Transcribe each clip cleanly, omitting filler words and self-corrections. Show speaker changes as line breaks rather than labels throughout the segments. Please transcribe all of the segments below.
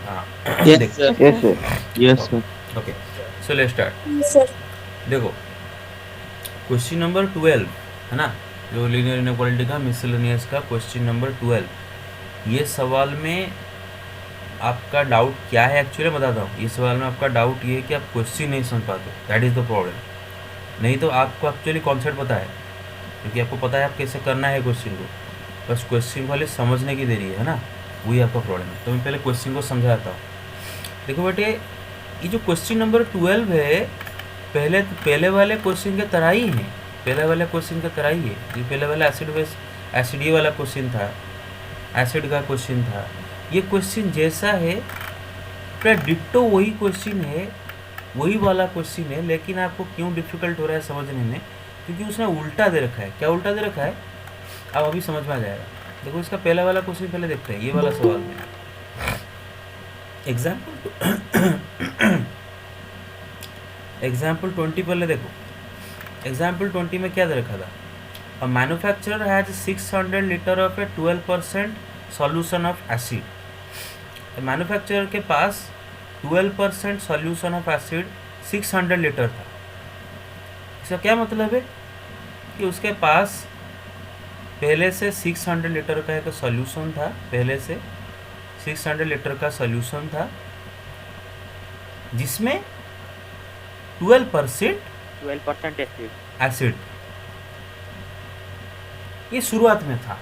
हाँ
Yes,
देखो,
sir.
Yes, sir. Yes, sir.
Okay, so let's start.
Yes, sir.
देखो, question number 12 है ना, जो लीनियर इनक्वालिटी का मिसलेनियस का क्वेश्चन नंबर 12। ये सवाल में आपका डाउट क्या है एक्चुअली बताता हूँ। ये सवाल में आपका डाउट ये है कि आप क्वेश्चन नहीं समझ पाते, दैट इज़ द प्रॉब्लम। नहीं तो आपको एक्चुअली कॉन्सेप्ट पता है, क्योंकि आपको पता है आप कैसे करना है क्वेश्चन को, बस क्वेश्चन वाले समझने की देरी है ना, वही आपका प्रॉब्लम है। तो मैं पहले क्वेश्चन को समझाता हूँ। देखो बेटे, ये जो क्वेश्चन नंबर 12 है, पहले वाले क्वेश्चन के तरह ही है, पहले वाले क्वेश्चन के तरह ही है। ये पहले वाला एसिड बेस एसिड ये वाला क्वेश्चन था, एसिड का क्वेश्चन था। ये क्वेश्चन जैसा है, पूरा डिट्टो वही क्वेश्चन है, वही वाला क्वेश्चन है, लेकिन आपको क्यों डिफ़िकल्ट हो रहा है समझने में, क्योंकि उसने उल्टा दे रखा है। क्या उल्टा दे रखा है, अब अभी समझ में आ जाएगा। देखो, इसका पहला वाला क्वेश्चन पहले देखते हैं, ये वाला सवाल में एग्जाम्पल एग्जाम्पल 20 पहले देखो। एग्जाम्पल 20 में क्या दे रखा था, a manufacturer has 600 litre of A 12% solution of acid. Manufacturer के पास 12% सॉल्यूशन ऑफ एसिड 600 लीटर था। इसका क्या मतलब है कि उसके पास पहले से 600 लीटर का एक सॉल्यूशन था, पहले से 600 लीटर का सॉल्यूशन था, जिसमें 12%
12% एसिड।
एसिड। ये शुरुआत में था,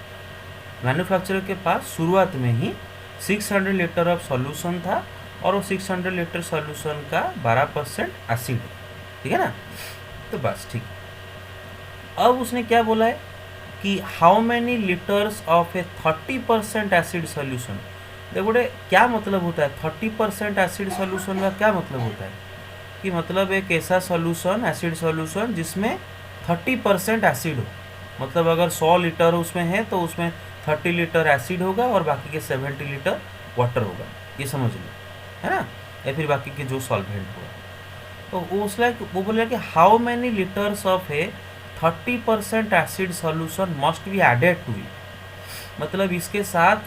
मैन्युफैक्चरर के पास शुरुआत में ही 600 लीटर ऑफ सॉल्यूशन था, और वो 600 लीटर सॉल्यूशन का 12% एसिड है, ठीक है ना। तो बस ठीक। अब उसने क्या बोला है कि how many liters of a 30% acid solution. देखो बेटे, क्या मतलब होता है 30% एसिड सॉल्यूशन का, क्या मतलब होता है कि मतलब एक ऐसा सॉल्यूशन, एसिड सॉल्यूशन जिसमें 30% एसिड हो। मतलब अगर 100 लीटर उसमें है तो उसमें 30 लीटर एसिड होगा और बाकी के 70 लीटर वाटर होगा, ये समझ लो, है ना, या फिर बाकी के जो सॉल्वेंट होगा। तो वो बोला कि how many liters of a 30% acid solution must be added to it. मतलब इसके साथ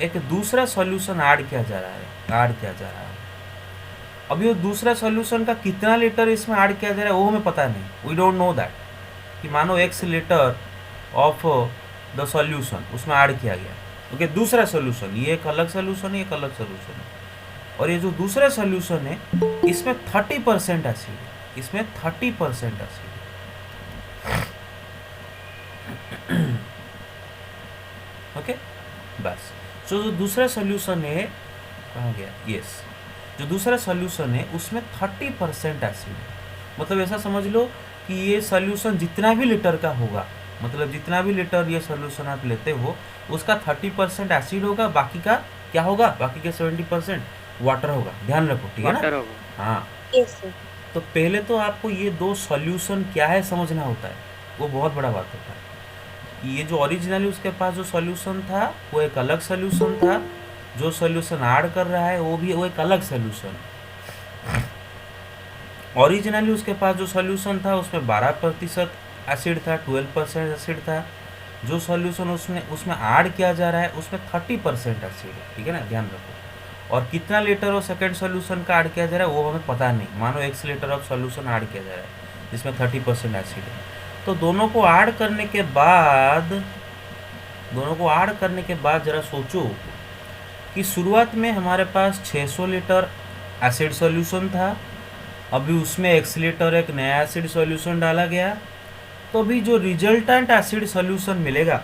एक दूसरा सॉल्यूशन ऐड किया जा रहा है। अभी वो दूसरा सॉल्यूशन का कितना लीटर इसमें ऐड किया जा रहा है वो हमें पता नहीं, वी डोंट नो दैट। कि मानो x litre of the solution उसमें ऐड किया गया, ओके, दूसरा सॉल्यूशन, ये एक अलग सॉल्यूशन है, एक अलग सॉल्यूशन है, और ये जो दूसरा सॉल्यूशन है इसमें 30% एसिड है, इसमें 30% एसिड है, ओके। बस, जो दूसरा सॉल्यूशन है, कहाँ गया, यस, जो दूसरा सॉल्यूशन है उसमें 30% एसिड है। मतलब ऐसा समझ लो कि ये सॉल्यूशन जितना भी लीटर का होगा, मतलब जितना भी लीटर ये सॉल्यूशन आप लेते हो, उसका 30% एसिड होगा, बाकी का क्या होगा, बाकी के 70% वाटर होगा। ध्यान रखो, ठीक है ना।
वाटर होगा।
हाँ,
Yes, sir.
तो पहले तो आपको ये दो सॉल्यूशन क्या है समझना होता है, वो बहुत बड़ा बात होता है। ये जो ओरिजिनली उसके पास जो सॉल्यूशन था वो एक अलग सॉल्यूशन था, जो सॉल्यूशन ऐड कर रहा है वो एक अलग सॉल्यूशन। ओरिजिनली उसके पास जो सॉल्यूशन था उसमें 12% एसिड था, 12% एसिड था। जो सॉल्यूशन उसमें उसमें ऐड किया जा रहा है उसमें 30% एसिड है, ठीक है ना, ध्यान रखो। और कितना लीटर और सेकेंड सॉल्यूशन का ऐड किया जा रहा है वो हमें पता नहीं। मानो 1 लीटर ऑफ सॉल्यूशन ऐड किया जा रहा है जिसमें 30% एसिड है, तो दोनों को ऐड करने के बाद ज़रा सोचो कि शुरुआत में हमारे पास 600 लीटर एसिड सॉल्यूशन था, अभी उसमें 1 लीटर एक नया एसिड सॉल्यूशन डाला गया, तो अभी जो रिजल्टेंट एसिड सॉल्यूशन मिलेगा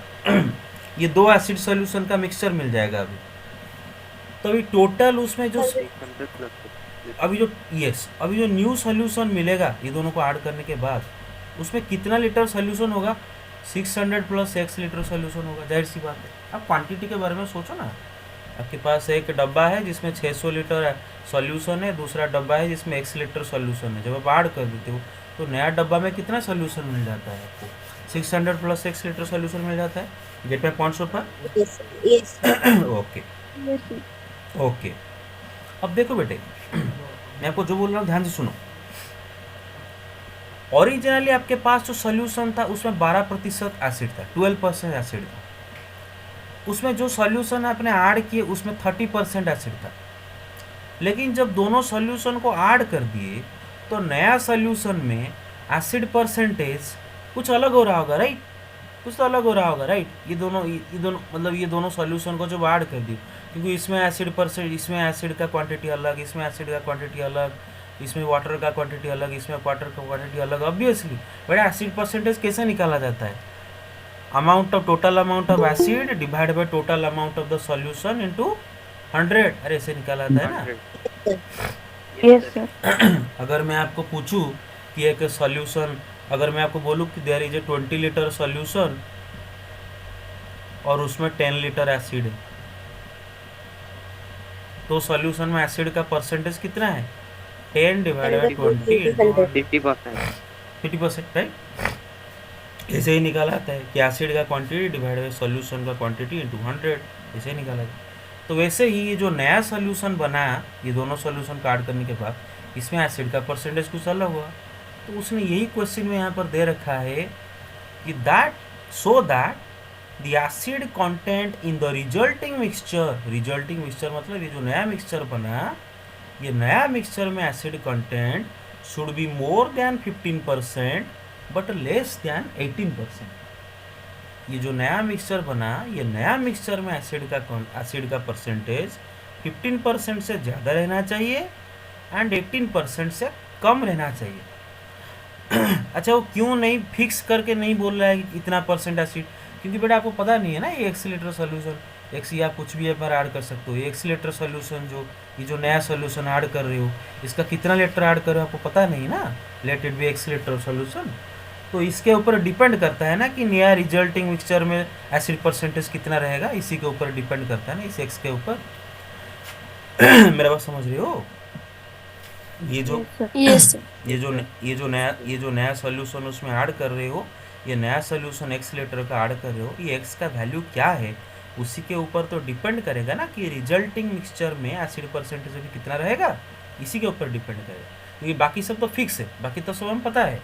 ये दो एसिड सॉल्यूशन का मिक्सचर मिल जाएगा अभी। तो अभी टोटल उसमें जो
600 प्लस।
अभी जो न्यू सॉल्यूशन मिलेगा ये दोनों को ऐड करने के बाद, उसमें कितना लीटर सॉल्यूशन होगा, 600 प्लस 1 लीटर सॉल्यूशन होगा। जाहिर सी बात है, आप क्वांटिटी के बारे में सोचो ना। आपके पास एक डब्बा है जिसमें 600 लीटर सॉल्यूशन है, दूसरा डब्बा है जिसमें 1 लीटर सॉल्यूशन है। जब आप ऐड कर देते हो तो नया डब्बा में कितना सॉल्यूशन मिल जाता है आपको, 600 प्लस 1 लीटर सॉल्यूशन मिल जाता है। Get my point so far.
Yes, sir. Yes, sir.
Okay,
Yes, sir.
Okay. अब देखो बेटे, मैं आपको जो बोल रहा हूँ ध्यान से सुनो। ओरिजिनली आपके पास जो सॉल्यूशन था उसमें 12% एसिड था, 12% एसिड था। उसमें जो सॉल्यूशन आपने ऐड किए उसमें 30% एसिड था, लेकिन जब दोनों सॉल्यूशन को ऐड कर दिए तो नया सॉल्यूशन में एसिड परसेंटेज कुछ अलग हो रहा होगा, राइट? कुछ तो अलग हो रहा होगा, राइट? ये दोनों मतलब ये दोनों सॉल्यूशन को जब ऐड कर दिए, क्योंकि इसमें एसिड परसेंट, इसमें एसिड का क्वांटिटी अलग, इसमें एसिड का क्वांटिटी अलग, इसमें वाटर का क्वांटिटी अलग, इसमें वाटर का क्वांटिटी अलग, ऑब्वियसली बड़ा एसिड परसेंटेज कैसे निकाला जाता है? Amount of total amount of acid divide by total amount of the solution into 100, अरे ऐसे निकाला जाता है ना।
100.
Yes,
sir.
sir.
अगर मैं आपको पूछूं कि एक सॉल्यूशन, अगर मैं आपको बोलूं कि there is a 20 liter solution और उसमें 10 लीटर एसिड है, तो सॉल्यूशन में एसिड का परसेंटेज कितना है? 10 डिवाइडेड बाई 20 इंटू
50%.
50%, राइट? ऐसे ही निकाला जाता है कि एसिड का क्वांटिटी डिवाइड बाई सॉल्यूशन का क्वांटिटी इंटू 100, ऐसे ही निकाला जाता है। तो वैसे ही ये जो नया सॉल्यूशन बना, ये दोनों सॉल्यूशन का ऐड करने के बाद इसमें एसिड का परसेंटेज कुछ अलग हुआ, तो उसने यही क्वेश्चन में यहाँ पर दे रखा है कि that so that the acid content in the resulting mixture मतलब ये जो नया मिक्सचर बना, ये नया मिक्सचर में acid content should be more than 15% but less than 18%। ये जो नया मिक्सचर बना, ये नया मिक्सचर में एसिड का परसेंटेज 15% से ज़्यादा रहना चाहिए एंड 18% से कम रहना चाहिए। अच्छा, वो क्यों नहीं फिक्स करके नहीं बोल रहा है कि इतना परसेंट एसिड? क्योंकि बेटा आपको पता नहीं है ना, ये एक्सीलेटर सोल्यूशन, एक्स या कुछ भी पर ऐड कर सकते हो। ये एक्सीलेटर सोल्यूशन जो ये जो नया सोल्यूशन ऐड कर रहे हो, इसका कितना लीटर ऐड कर रहे हो आपको पता नहीं ना, let it be accelerator solution. तो इसके ऊपर डिपेंड करता है ना कि नया रिजल्टिंग मिक्सचर में एसिड परसेंटेज कितना रहेगा, इसी के ऊपर डिपेंड करता है ना, इस एक्स के ऊपर। मेरा बात समझ रहे हो? ये जो
Yes, sir.
ये जो नया सॉल्यूशन उसमें ऐड कर रहे हो, ये नया सॉल्यूशन एक्स लीटर का ऐड कर रहे हो, ये एक्स का वैल्यू क्या है उसी के ऊपर तो डिपेंड करेगा ना कि रिजल्टिंग मिक्सचर में एसिड परसेंटेज अभी कितना रहेगा, इसी के ऊपर डिपेंड करेगा। क्योंकि बाकी सब तो फिक्स है, बाकी तो सब हम पता है,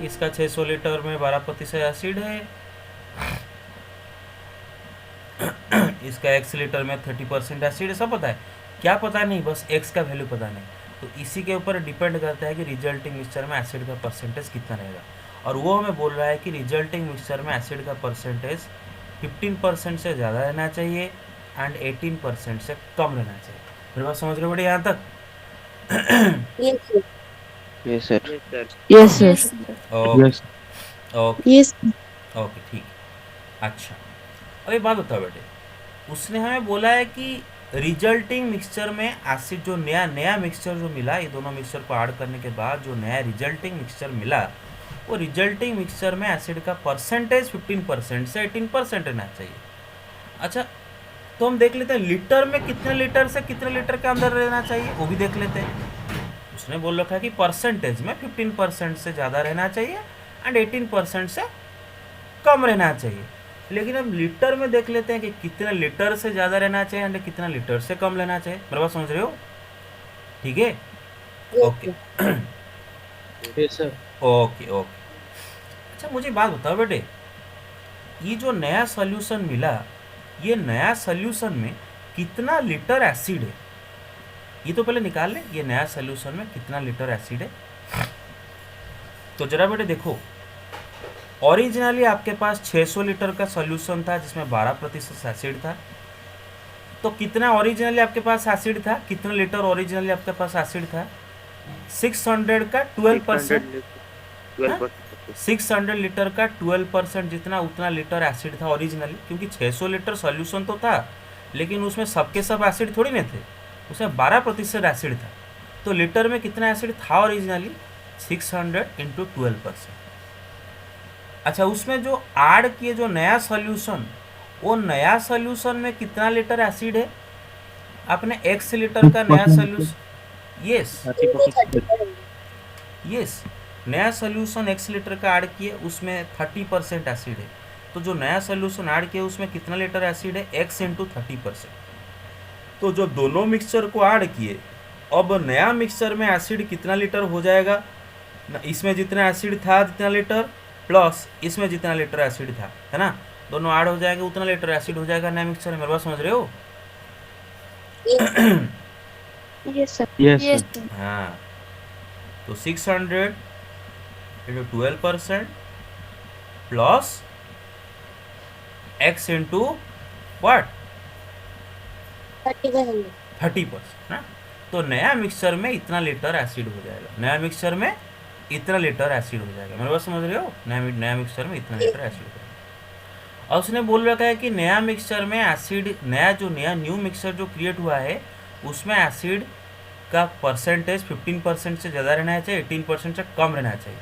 इसका 600 लीटर में 12% एसिड है, इसका एक्स लीटर में 30% एसिड है, सब पता है। क्या पता नहीं, बस एक्स का वैल्यू पता नहीं। तो इसी के ऊपर डिपेंड करता है कि रिजल्टिंग मिक्सचर में एसिड का परसेंटेज कितना रहेगा, और वो हमें बोल रहा है कि रिजल्टिंग मिक्सचर में एसिड का परसेंटेज 15% से ज़्यादा रहना चाहिए एंड 18% से कम रहना चाहिए। मेरी बात समझ रहे हो बेटे यहाँ तक?
Yes, sir.
Yes, sir. Yes, sir.
Yes, sir.
Okay
Yes.
Okay
Yes.
Okay, ठीक। अच्छा, अब एक बात बताओ बेटे, उसने हमें बोला है कि रिजल्टिंग मिक्सचर में एसिड जो नया मिक्सचर जो मिला, ये दोनों मिक्सचर को ऐड करने के बाद जो नया रिजल्टिंग मिक्सचर मिला, वो रिजल्टिंग मिक्सचर में एसिड का परसेंटेज 15% से 18% रहना चाहिए। अच्छा, तो हम देख लेते हैं लीटर में कितने लीटर से कितने लीटर के अंदर रहना चाहिए, वो भी देख लेते हैं। उसने बोल रखा है कि परसेंटेज में 15% से ज़्यादा रहना चाहिए एंड 18% से कम रहना चाहिए। लेकिन अब लीटर में देख लेते हैं कि कितने लीटर से ज़्यादा रहना चाहिए एंड कितना लीटर से कम लेना चाहिए। मेरे बात समझ रहे हो? ठीक है, okay
Yes, sir.
Okay okay. अच्छा, मुझे बात बताओ बेटे, ये जो नया सॉल्यूशन मिला, ये नया सॉल्यूशन में कितना लीटर एसिड है, ये तो पहले निकाल ले। ये नया सॉल्यूशन में कितना लीटर एसिड है, तो जरा बेटे देखो, ओरिजिनली आपके पास 600 लीटर का सॉल्यूशन था जिसमें 12% एसिड था। तो कितना ओरिजिनली आपके पास एसिड था, कितना लीटर ओरिजिनली आपके पास एसिड था? 600 का 12%,
12%.
600 लीटर का 12% जितना, उतना लीटर एसिड था ओरिजिनली। क्योंकि 600 लीटर सॉल्यूशन तो था, लेकिन उसमें सबके सब एसिड थोड़ी नहीं थे, उसमें 12% एसिड था। तो लीटर में कितना एसिड था ओरिजिनली? 600 इंटू 12%। अच्छा, उसमें जो ऐड किए जो नया सॉल्यूशन, वो नया सॉल्यूशन में कितना लीटर एसिड है? आपने x लीटर का नया सॉल्यूशन, यस
30%.
यस, नया सॉल्यूशन x लीटर का ऐड किए, उसमें 30% एसिड है। तो जो नया सॉल्यूशन ऐड किया उसमें कितना लीटर एसिड है? x into 30%। तो जो दोनों मिक्सचर को ऐड किए, अब नया मिक्सचर में एसिड कितना लीटर हो जाएगा? इसमें जितना एसिड था जितना लीटर, प्लस इसमें जितना लीटर एसिड था, है ना, दोनों ऐड हो जाएंगे, उतना लीटर एसिड हो जाएगा नया मिक्सचर में। मेरे बात समझ रहे हो?
Yes, sir.
Yes,
Yes,
sir.
sir.
हाँ, तो 600 into 12% plus x into what
30%.
30% ना। तो नया मिक्सचर में इतना लीटर एसिड हो जाएगा, नया मिक्सचर में इतना लीटर एसिड हो जाएगा। मेरे बात समझ रहे हो? नया मिक्सचर में इतना लीटर एसिड हो जाएगा। और उसने बोल रखा है कि नया मिक्सचर में एसिड, नया न्यू मिक्सचर जो क्रिएट हुआ है उसमें एसिड का परसेंटेज 15% से ज़्यादा रहना चाहिए, 18% से कम रहना चाहिए।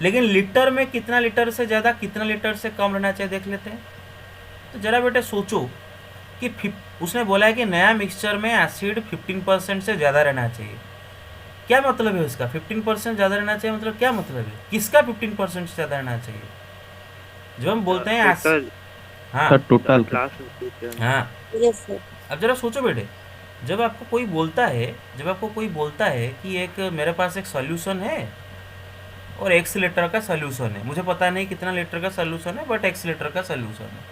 लेकिन लीटर में कितना लीटर से ज़्यादा, कितना लीटर से कम रहना चाहिए देख लेते हैं। तो ज़रा बेटे सोचो कि उसने बोला है कि नया मिक्सचर में एसिड 15% से ज़्यादा रहना चाहिए। क्या मतलब है इसका? 15% ज़्यादा रहना चाहिए मतलब क्या मतलब है? किसका 15% से ज़्यादा रहना चाहिए? जब हम बोलते हैं
टोटल
हाँ
सर टोटल
क्लास
हाँ,
Yes, sir.
अब जरा सोचो बेटे, जब आपको कोई बोलता है कि एक मेरे पास एक सॉल्यूशन है और x लीटर का सॉल्यूशन है, मुझे पता नहीं कितना लीटर का सॉल्यूशन है बट x लीटर का सॉल्यूशन है,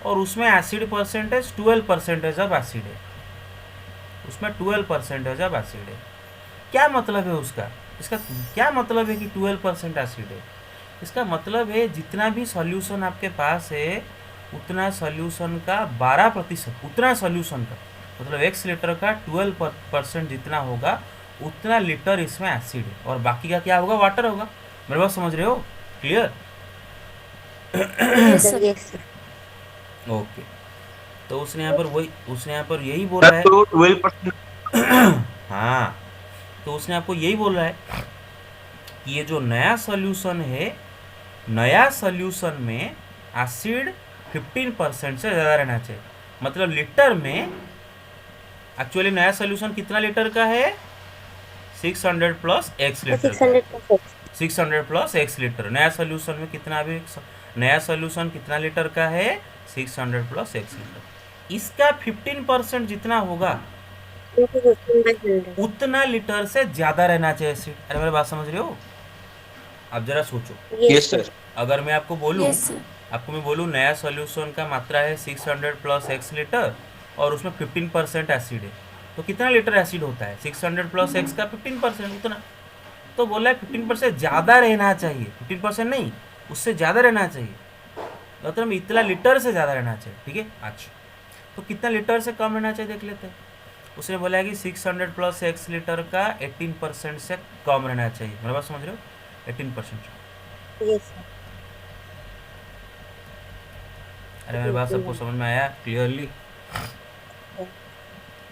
और उसमें एसिड परसेंटेज 12% ऑफ एसिड है, उसमें 12% ऑफ एसिड है। क्या मतलब है उसका? इसका क्या मतलब है कि 12% एसिड है? इसका मतलब है जितना भी सॉल्यूशन आपके पास है उतना सॉल्यूशन का 12%, उतना सॉल्यूशन का मतलब x लीटर का 12% जितना होगा उतना लीटर इसमें एसिड है, और बाकी का क्या होगा? वाटर होगा। मेरे बात समझ रहे हो? Clear?
Yes, sir. Yes, sir.
Okay, तो उसने यहाँ पर यही बोला है।
तो 12%
हाँ, तो उसने आपको यही बोला है कि ये जो नया सॉल्यूशन है, नया सॉल्यूशन में एसिड 15% से ज़्यादा रहना चाहिए। मतलब लीटर में एक्चुअली नया सॉल्यूशन कितना लीटर का है? 600 प्लस x लीटर का।
600%.
600 प्लस x लीटर। नया सॉल्यूशन में कितना भी नया सॉल्यूशन कितना लीटर का है? 600 प्लस x लीटर। इसका 15% जितना होगा
15%.
उतना लीटर से ज़्यादा रहना चाहिए एसिड। अरे मेरी बात समझ रहे हो? अब जरा सोचो,
यस सर
अगर मैं आपको बोलूँ
Yes, sir.
मैं बोलूँ नया सॉल्यूशन का मात्रा है 600 प्लस x लीटर और उसमें 15% एसिड है, तो कितना लीटर एसिड होता है? 600 प्लस x का 15% उतना। तो बोला है 15% ज़्यादा रहना चाहिए, 15% नहीं, उससे ज़्यादा रहना चाहिए, मतलब इतना लीटर से ज़्यादा रहना चाहिए। ठीक है, अच्छा, तो कितना लीटर से कम रहना चाहिए देख लेते हैं। उसने बोला है कि 600 प्लस x लीटर का 18% से कम रहना चाहिए। मेरे बात समझ रहे हो? 18%।
Yes, sir.
अरे मेरी बात सबको समझ में आया clearly?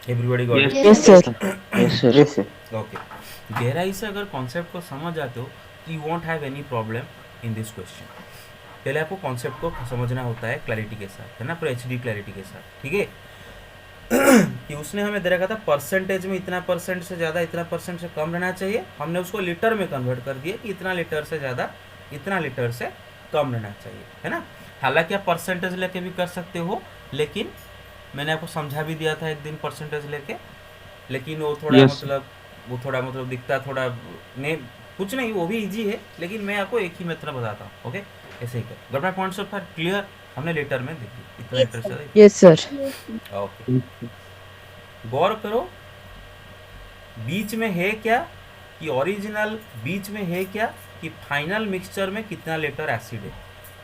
Everybody got it?
Yes, sir.
Yes sir
yes sir
okay, गहराई से अगर कॉन्सेप्ट को समझ जाते हो तो you want have any problem in this question. पहले आपको कॉन्सेप्ट को समझना होता है क्लैरिटी के साथ, है ना, पूरा HD क्लैरिटी के साथ। ठीक है, कि उसने हमें दे रखा था परसेंटेज में इतना परसेंट से ज़्यादा, इतना परसेंट से कम रहना चाहिए, हमने उसको लीटर में कन्वर्ट कर दिया कि इतना लीटर से ज़्यादा, इतना लीटर से कम रहना चाहिए, है ना। हालांकि आप परसेंटेज लेके भी कर सकते हो, लेकिन मैंने आपको समझा भी दिया था एक दिन परसेंटेज लेके, लेकिन वो थोड़ा
Yes.
मतलब दिखता थोड़ा नहीं, कुछ नहीं, वो भी इजी है, लेकिन मैं आपको एक ही मेथड बताता हूँ। ओके, ऐसे ही कर। गट माय पॉइंट्स ऑफ क्लियर? हमने लीटर में देखी इतना
Yes,
लीटर से ज़्यादा।
Yes, sir.
ओके, गौर करो, बीच में है क्या कि ओरिजिनल, बीच में है क्या कि फाइनल मिक्सचर में कितना लीटर एसिड है,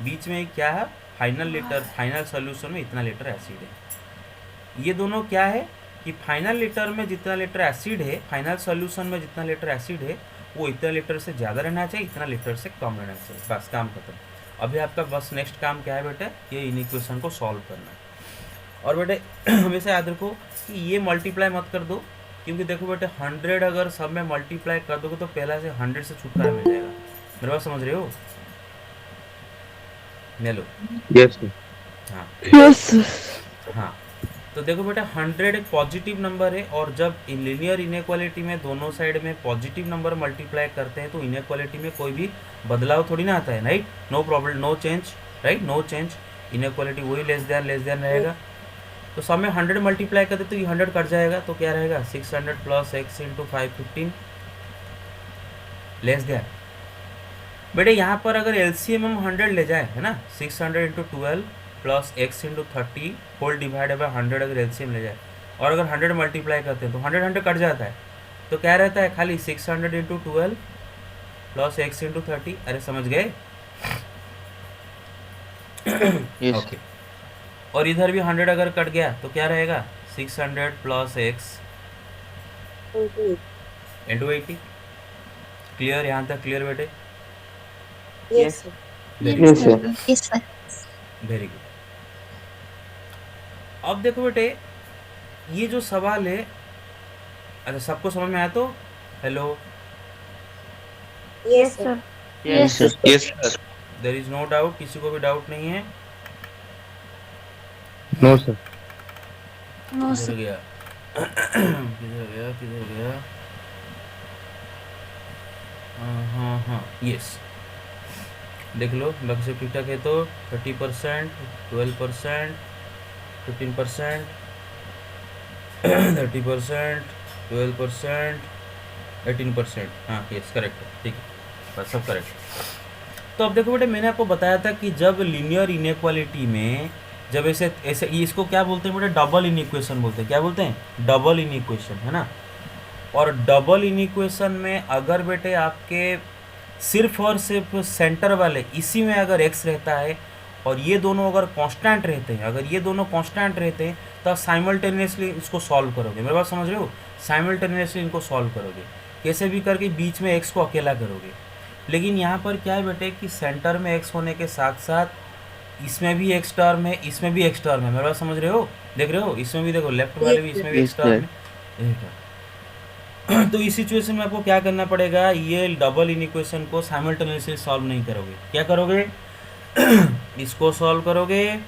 बीच में क्या है? फाइनल सॉल्यूशन में इतना लीटर एसिड है। ये दोनों क्या है कि फाइनल लीटर में जितना लीटर एसिड है, फाइनल सॉल्यूशन में जितना लीटर एसिड है वो इतना लीटर से ज़्यादा रहना चाहिए, इतना लीटर से कम रहना चाहिए। बस काम खत्म। अभी आपका बस नेक्स्ट काम क्या है बेटे? ये इन इक्वेशन को सॉल्व करना है। और बेटे हमेशा याद रखो कि ये मल्टीप्लाई मत कर दो, क्योंकि देखो बेटे 100 अगर सब में मल्टीप्लाई कर दोगे तो पहला से 100 से छुटकारा मिल जाएगा। मेरे बात समझ रहे हो? ले लो।
यस सर
हाँ
Yes, sir.
हाँ, तो देखो बेटा 100 एक पॉजिटिव नंबर है, और जब इन लीनियर इनइक्वालिटी में दोनों साइड में पॉजिटिव नंबर मल्टीप्लाई करते हैं तो इनइक्वालिटी में कोई भी बदलाव थोड़ी ना आता है, right? No problem, no change, right? No change, inequality वही लेस देन रहेगा। तो सब में 100 मल्टीप्लाई करते तो ये 100 कट जाएगा, तो क्या रहेगा? 600 plus x into 515 less than बेटे यहाँ पर अगर एलसीएम हम 100 ले जाए, है ना, 600 into 12 plus x into 30 whole divide by 100 अगर एलसीएम ले जाए और अगर 100 मल्टीप्लाई करते हैं तो 100 कट जाता है, तो क्या रहता है खाली 600 इंटू 12 प्लस एक्स इंटू 30। अरे समझ गए?
Yes,
okay. और इधर भी 100 अगर कट गया तो क्या रहेगा 600 प्लस एक्स
28.
इंटू 80। क्लियर? यहाँ तक क्लियर बेटे?
Yes, sir.
Very
Yes,
good,
sir.
Yes, sir.
Very good. अब देखो बेटे, ये जो सवाल है, अच्छा सबको समझ में आया तो hello?
Yes, sir.
Yes, sir.
yes, sir.
There is no doubt? किसी को भी डाउट नहीं है?
No, sir.
No,
किधर
sir.
गया? किधर गया, किधर गया? हाँ हाँ, यस, देख लो बाकी सब ठीक ठाक है तो 30%, 12%, 15%, 30%, 12%, 18%, हाँ यस करेक्ट है, ठीक है, बस सब करेक्ट। तो अब देखो बेटे, मैंने आपको बताया था कि जब लीनियर इनइक्वालिटी में जब ऐसे ऐसे इसको क्या बोलते हैं बेटे? डबल इनइक्वेशन बोलते हैं। क्या बोलते हैं? डबल इनइक्वेशन, है ना। और डबल इनइक्वेशन में अगर बेटे आपके सिर्फ और सिर्फ सेंटर वाले इसी में अगर x रहता है और ये दोनों अगर कांस्टेंट रहते हैं, अगर ये दोनों कांस्टेंट रहते हैं तो आप साइमल्टेनियसली इसको सॉल्व करोगे। मेरे बात समझ रहे हो? साइमल्टेनियसली इनको सॉल्व करोगे, कैसे भी करके बीच में x को अकेला करोगे। लेकिन यहाँ पर क्या है बेटे कि सेंटर में x होने के साथ साथ इसमें भी x टर्म है, इसमें भी x टर्म है। मेरे बात समझ रहे हो? देख रहे हो? इसमें भी देखो, लेफ्ट वाले भी इसमें भी x टर्म है। तो इस सिचुएशन में आपको क्या करना पड़ेगा? ये डबल इनइक्वेशन को साइमल्टेनियसली सॉल्व नहीं करोगे। क्या करोगे? इसको सॉल्व करोगे,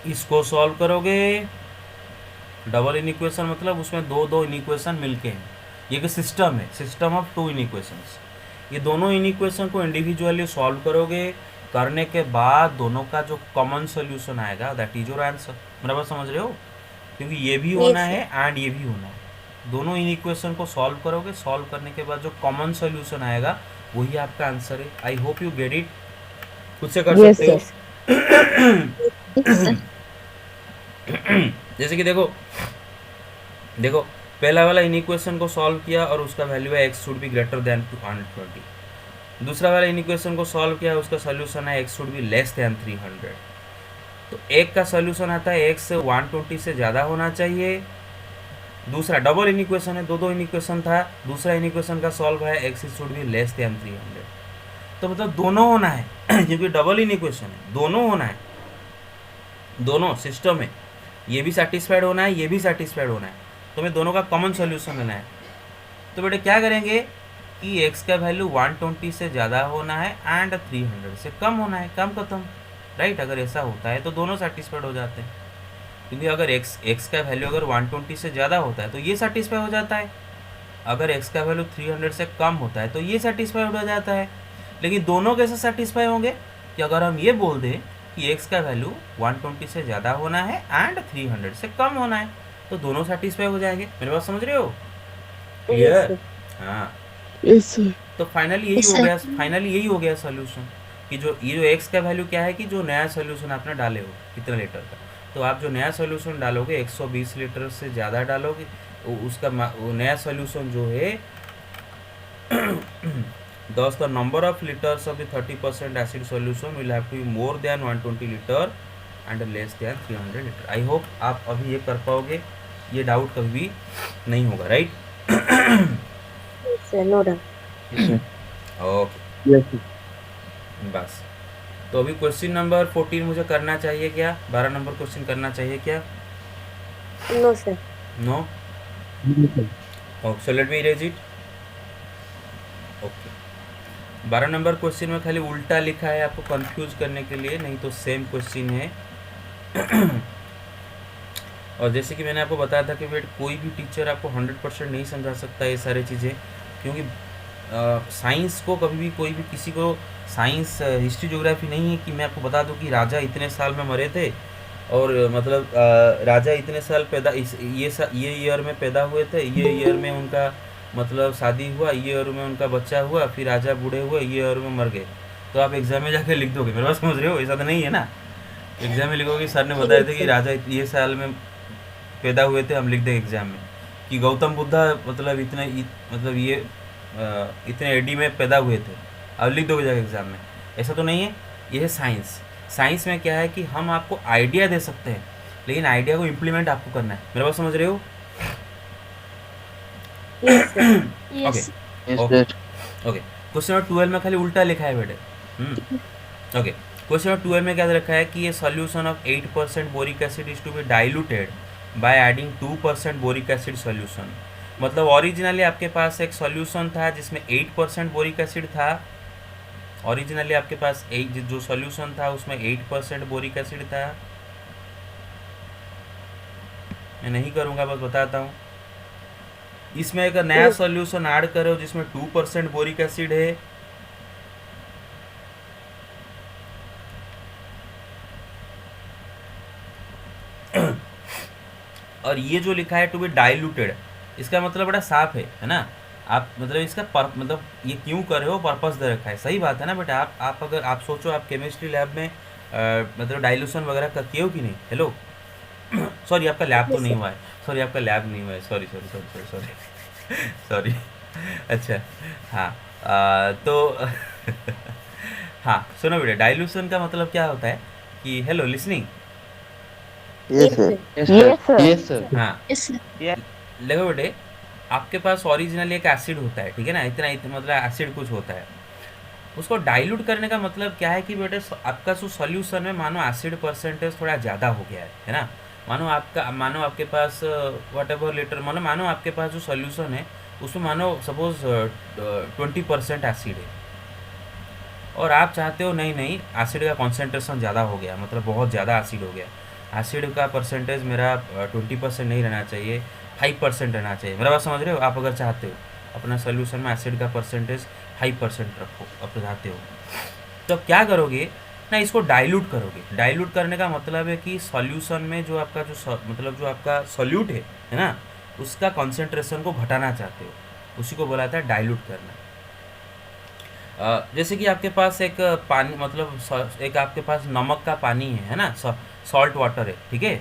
इसको सॉल्व करोगे। डबल इनइक्वेशन मतलब उसमें दो दो इनइक्वेशन मिलके हैं। ये कि सिस्टम है, सिस्टम ऑफ टू इनइक्वेशंस। ये दोनों इनइक्वेशन को इंडिविजुअली सॉल्व करोगे, करने के बाद दोनों का जो कॉमन सोल्यूशन आएगा दैट इज योर आंसर। मेरा बात समझ रहे हो? क्योंकि ये भी होना है एंड ये भी होना है। दोनों इन इक्वेशन को सॉल्व करोगे, सॉल्व करने के बाद जो कॉमन सॉल्यूशन आएगा वही आपका आंसर है। I hope you get it. खुद से कर
Yes,
सकते हो।
Yes, sir.
जैसे कि देखो देखो, पहला वाला इन इक्वेशन को सॉल्व किया और उसका वैल्यू है x should be greater than 220। दूसरा वाला इन इक्वेशन को सॉल्व किया, उसका सॉल्यूशन है x should be less than 300। तो एक का सॉल्यूशन आता है x 120 से ज़्यादा होना चाहिए। दूसरा डबल इनइक्वेशन है, दो दो इनइक्वेशन था, दूसरा इनइक्वेशन का सॉल्व है x should be less than 300। तो मतलब दोनों होना है क्योंकि डबल इनइक्वेशन है, दोनों होना है, दोनों सिस्टम में ये भी सेटिस्फाइड होना है, ये भी सेटिस्फाइड होना है। तो हमें दोनों का कॉमन सॉल्यूशन लेना है। तो बेटे क्या करेंगे कि x का वैल्यू 120 से ज़्यादा होना है एंड 300 से कम होना है, कम खत्म, राइट। अगर ऐसा होता है तो दोनों सेटिस्फाइड हो जाते हैं, क्योंकि अगर x का वैल्यू अगर 120 से ज़्यादा होता है तो ये सेटिस्फाई हो जाता है, अगर x का वैल्यू 300 से कम होता है तो ये सेटिस्फाई हो जाता है। लेकिन दोनों कैसे सेटिस्फाई होंगे कि अगर हम ये बोल दें कि x का वैल्यू 120 से ज़्यादा होना है एंड 300 से कम होना है, तो दोनों सेटिस्फाई हो जाएंगे। मेरे बात समझ रहे हो? क्लियर? हाँ।
Yes, sir.
तो फाइनली यही
Yes,
हो
sir.
गया, फाइनली यही हो गया सोल्यूशन कि जो ये जो x का वैल्यू क्या है कि जो नया सोल्यूशन आपने डाले हो कितना लीटर का, तो आप जो नया सोल्यूशन डालोगे 120 लीटर से ज़्यादा डालोगे, उसका वो नया सोल्यूशन जो है thus the number of liters of the 30% acid solution will have to be more than 120 liter and less than 300 liter। I hope आप अभी ये कर पाओगे, ये डाउट कभी भी नहीं होगा, right?
Yes, sir. No doubt.
Yes, sir.
Okay,
Yes, sir.
बस। तो अभी क्वेश्चन नंबर 14 मुझे करना चाहिए क्या? 12 नंबर क्वेश्चन करना चाहिए क्या?
No, sir.
No?
Yes, sir.
Okay, so let me erase it. Okay, 12 number question में खाली उल्टा लिखा है आपको कंफ्यूज करने के लिए, नहीं तो सेम क्वेश्चन है। और जैसे कि मैंने आपको बताया था कि बेट कोई भी टीचर आपको 100% नहीं समझा सकता ये सारी चीज़ें, क्योंकि साइंस को कभी भी कोई भी किसी को साइंस हिस्ट्री ज्योग्राफी नहीं है कि मैं आपको बता दूं कि राजा इतने साल में मरे थे और मतलब राजा इतने साल पैदा ये ईयर में पैदा हुए थे, ये ईयर में उनका मतलब शादी हुआ, ये ईयर में उनका बच्चा हुआ, फिर राजा बूढ़े हुए, ये ईयर में मर गए, तो आप एग्जाम में जाके लिख दोगे। मेरे बात समझ रहे हो? ऐसा तो नहीं है ना। एग्जाम में लिखोगे सर ने बताया था कि राजा ये साल में पैदा हुए थे, हम लिख देंगे एग्जाम में कि गौतम बुद्धा मतलब मतलब ये इतने एडी में पैदा हुए थे, अब लिख दोगे जाके एग्जाम में। ऐसा तो नहीं है। ये है साइंस। साइंस में क्या है कि हम आपको आइडिया दे सकते हैं, लेकिन आइडिया को इम्प्लीमेंट आपको करना है। मेरे बात समझ रहे हो?
Yes, sir.
Yes.
Yes,
Okay.
sir.
Okay, question number 12 में खाली उल्टा लिखा है बेटे। ओके, क्वेश्चन नंबर 12 में क्या रखा है कि ये solution of 8% boric acid is to be diluted by adding 2% boric acid solution. मतलब ओरिजिनली आपके पास एक सॉल्यूशन था जिसमें 8% बोरिक एसिड था। ओरिजिनली आपके पास जो सॉल्यूशन था उसमें 8% बोरिक एसिड था। मैं नहीं करूँगा, बस बताता हूँ। इसमें एक नया सॉल्यूशन ऐड करो जिसमें 2% बोरिक एसिड है। और ये जो लिखा है टू बी डाइल्यूटेड, इसका मतलब बड़ा साफ है ना। आप मतलब इसका मतलब ये क्यों कर रहे हो, पर्पस दे रखा है। सही बात है ना बेटा। आप अगर आप सोचो, आप केमिस्ट्री लैब में मतलब डाइल्यूशन वगैरह का किए हो कि नहीं? हेलो सॉरी, आपका लैब तो नहीं हुआ है। सॉरी, आपका लैब नहीं हुआ है। Sorry sorry sorry sorry sorry sorry. अच्छा, हाँ, तो हाँ सुनो बेटा, डाइल्यूशन का मतलब क्या होता है कि hello listening.
Yes, sir.
Yes, sir.
Yes, sir.
हाँ,
Yes, sir.
देखो बेटे, आपके पास ओरिजिनली एक एसिड होता है, ठीक है ना। इतना मतलब एसिड कुछ होता है। उसको डाइल्यूट करने का मतलब क्या है कि बेटे आपका जो सॉल्यूशन में मानो एसिड परसेंटेज थोड़ा ज़्यादा हो गया है ना। मानो आपके पास वट एवर लीटर मानो आपके पास जो सॉल्यूशन है उसमें मानो सपोज 20% एसिड है, और आप चाहते हो नहीं एसिड का कॉन्सेंट्रेशन ज़्यादा हो गया, मतलब बहुत ज़्यादा एसिड हो गया। एसिड का परसेंटेज मेरा 20% नहीं रहना चाहिए, 5% रहना चाहिए। मेरा बात समझ रहे हो? आप अगर चाहते हो अपना सोल्यूशन में एसिड का परसेंटेज 5% रखो, आप चाहते हो, तो क्या करोगे ना, इसको डाइल्यूट करोगे। डाइल्यूट करने का मतलब है कि सॉल्यूशन में जो आपका मतलब जो आपका सॉल्यूट है ना, उसका कॉन्सेंट्रेशन को घटाना चाहते हो, उसी को बोला था डाइल्यूट करना। जैसे कि आपके पास एक पानी मतलब एक आपके पास नमक का पानी है ना, सॉल्ट वाटर है, ठीक है।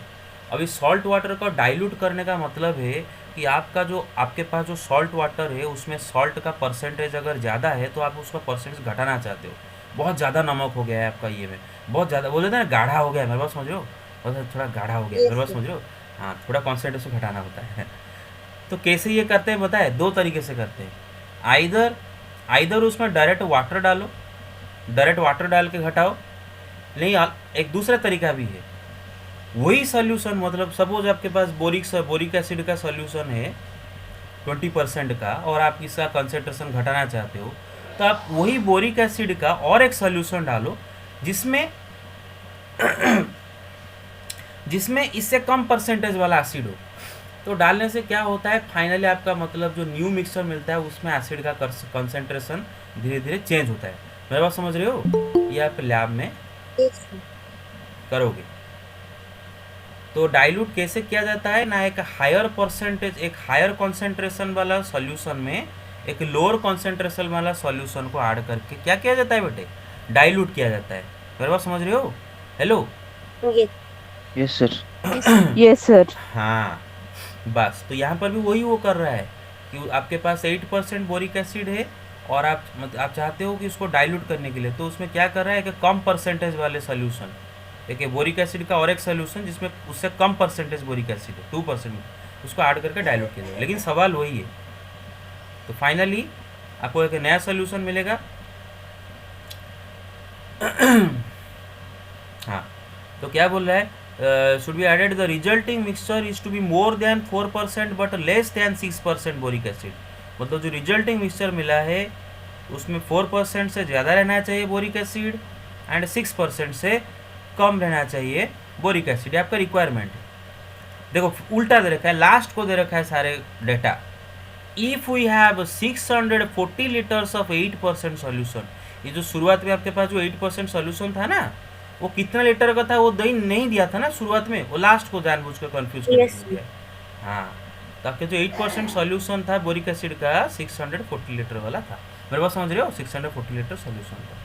अब इस सॉल्ट वाटर को डाइल्यूट करने का मतलब है कि आपके पास जो सॉल्ट वाटर है उसमें सॉल्ट का परसेंटेज अगर ज़्यादा है तो आप उसका परसेंटेज घटाना चाहते हो। बहुत ज़्यादा नमक हो गया है आपका ये में, बहुत ज़्यादा बोल देते हैं ना, गाढ़ा हो गया है। मेरे बात समझ रहे हो? बहुत थोड़ा गाढ़ा हो गया है। मेरे बात समझ रहे हो? हाँ, थोड़ा कॉन्सेंट्रेशन घटाना होता है। तो कैसे ये करते हैं बताए? दो तरीके से करते हैं। आइदर उसमें डायरेक्ट वाटर डालो, डायरेक्ट वाटर डाल के घटाओ। नहीं, एक दूसरा तरीका भी है। वही सॉल्यूशन मतलब सपोज आपके पास बोरिक एसिड का सॉल्यूशन है 20% का, और आप इसका कंसेंट्रेशन घटाना चाहते हो, तो आप वही बोरिक एसिड का और एक सॉल्यूशन डालो जिसमें इससे कम परसेंटेज वाला एसिड हो। तो डालने से क्या होता है, फाइनली आपका मतलब जो न्यू मिक्सचर मिलता है उसमें एसिड का कंसेंट्रेशन धीरे धीरे चेंज होता है। मेरी बात समझ रहे हो? ये आप लैब में
Yes, sir.
करोगे। तो डाइल्यूट कैसे किया जाता है ना, एक हायर कॉन्सेंट्रेशन वाला सॉल्यूशन में एक लोअर कॉन्सेंट्रेशन वाला सॉल्यूशन को ऐड करके क्या किया जाता है बेटे, डाइल्यूट किया जाता है। मेरी बात समझ रहे हो? Hello,
Yes.
Yes, sir.
Yes, sir.
हाँ बस। तो यहाँ पर भी वही वो कर रहा है कि आपके पास 8% बोरिक एसिड है और आप चाहते हो कि उसको डाइल्यूट करने के लिए, तो उसमें क्या कर रहा है कि कम परसेंटेज वाले सोल्यूशन, एक बोरिक एसिड का और एक सोल्यूशन जिसमें उससे कम परसेंटेज बोरिक एसिड है 2%, उसको ऐड करके डाइल्यूट किया जाएगा। लेकिन सवाल वही है। तो फाइनली आपको एक नया सोल्यूशन मिलेगा। हाँ, तो क्या बोल रहा है, should be added the resulting mixture is to be more than 4% but less than 6% boric acid. मतलब जो रिजल्टिंग मिक्सचर मिला है उसमें 4% से ज़्यादा रहना चाहिए बोरिक एसिड एंड 6% से कम रहना चाहिए बोरिक एसिड। ये आपका रिक्वायरमेंट है। देखो उल्टा दे रखा है, लास्ट को दे रखा है सारे data. If we have 640 liters of 8% solution, ये जो शुरुआत में आपके पास जो 8% सॉल्यूशन था ना, वो कितना लीटर का था वो नहीं दिया था ना शुरुआत में, वो लास्ट को जानबूझ कर कंफ्यूज कर
Yes,
दिया। हाँ, तो आपके जो 8% सॉल्यूशन था बोरिक एसिड का 640 लीटर वाला था, मेरे बात समझ रहे हो, 640 लीटर सॉल्यूशन था,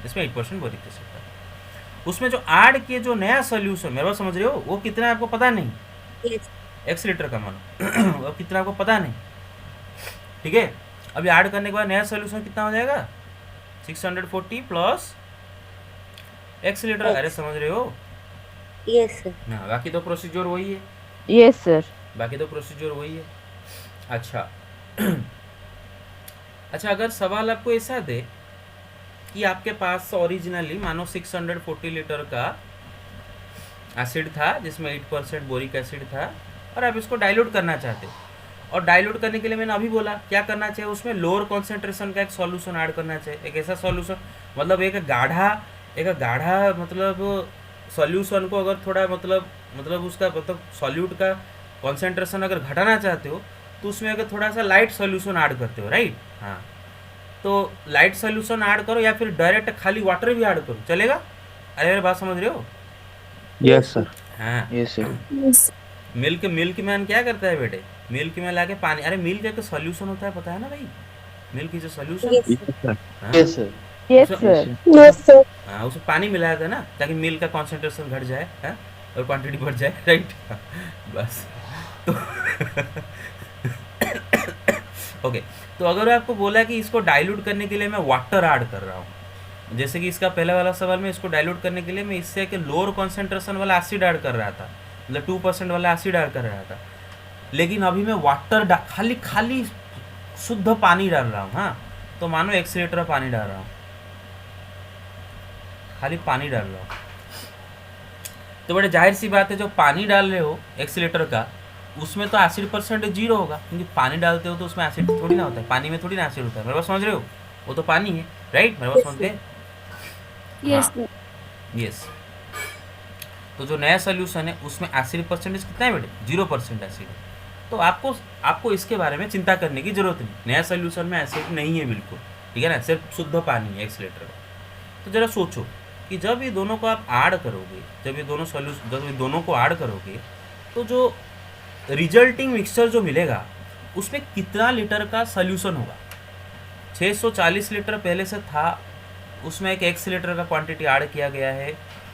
इसमें 8% बोरिक एसिड था। उसमें जो ऐड किए जो नया सॉल्यूशन, मेरे बात समझ रहे हो, वो कितना आपको पता नहीं,
Yes.
x लीटर का मानो वो कितना आपको पता नहीं, ठीक है। अभी ऐड करने के बाद नया सॉल्यूशन कितना हो जाएगा, 640 प्लस x लीटर, अरे समझ रहे हो
Yes, sir.
ना, बाकी तो प्रोसीजर वही है,
Yes, sir.
बाकी तो प्रोसीजर वही है। अच्छा अच्छा, अगर सवाल आपको ऐसा दे कि आपके पास ओरिजिनली मानो 640 लीटर का एसिड था जिसमें 8% बोरिक एसिड था, और आप इसको डाइल्यूट करना चाहते हो, और डाइल्यूट करने के लिए मैंने अभी बोला क्या करना चाहिए, उसमें लोअर कॉन्सेंट्रेशन का एक सॉल्यूशन ऐड करना चाहिए, एक ऐसा सॉल्यूशन, मतलब एक गाढ़ा मतलब सॉल्यूशन को अगर थोड़ा मतलब उसका मतलब सॉल्यूट का कॉन्सेंट्रेशन अगर घटाना चाहते हो तो उसमें अगर थोड़ा सा लाइट सॉल्यूशन ऐड करते हो, राइट। हाँ, तो लाइट सॉल्यूशन ऐड करो या फिर डायरेक्ट खाली वाटर भी ऐड करो, चलेगा। अरे मेरी बात समझ रहे हो,
यस सर,
हाँ।
Yes sir,
Yes.
Milk man क्या करता है बेटे, मिल्क में लाके पानी, अरे मिल्क एक सॉल्यूशन होता है, पता है ना भाई, milk is a solution.
Yes,
yes sir,
हाँ,
यस सर,
Yes,
उसमें-
sir.
Yes, sir.
हाँ, उसमें पानी मिलाया था ना ताकि मिल्क का कॉन्सेंट्रेशन घट जाए, हाँ, और क्वांटिटी बढ़ जाए, राइट। बस तो ओके, तो अगर आपको बोला कि इसको डाइल्यूट करने के लिए मैं वाटर ऐड कर रहा हूँ, जैसे कि इसका पहले वाला सवाल में, इसको डाइल्यूट करने के लिए मैं इससे एक लोअर कॉन्सेंट्रेशन वाला एसिड ऐड कर रहा था, मतलब 2% वाला एसिड ऐड कर रहा था, लेकिन अभी मैं वाटर खाली शुद्ध पानी डाल रहा हूँ, हाँ, तो मानो 1 लीटर पानी डाल रहा हूँ, खाली पानी डाल रहा हूँ, तो बड़े जाहिर सी बात है जो पानी डाल रहे हो 1 लीटर का, उसमें तो एसिड परसेंट 0 होगा, क्योंकि पानी डालते हो तो उसमें एसिड थोड़ी ना होता है, पानी में थोड़ी ना एसिड होता है, मेरे बात समझ रहे हो, वो तो पानी है, राइट, मेरे बात समझ गए।
Yes,
हाँ,
sir.
यस। तो जो नया सोल्यूशन है उसमें एसिड परसेंटेज कितना है बेटे, 0% एसिड है, तो आपको इसके बारे में चिंता करने की जरूरत नहीं, नया सोल्यूशन में एसिड नहीं है बिल्कुल, ठीक है ना, सिर्फ शुद्ध पानी है 1 लीटर का। तो जरा सोचो कि जब ये दोनों को आप ऐड करोगे, जब ये दोनों को ऐड करोगे, तो जो रिजल्टिंग मिक्सचर जो मिलेगा उसमें कितना लीटर का सोल्यूशन होगा। 640 लीटर पहले से था, उसमें एक 1 लीटर का क्वांटिटी ऐड किया गया है,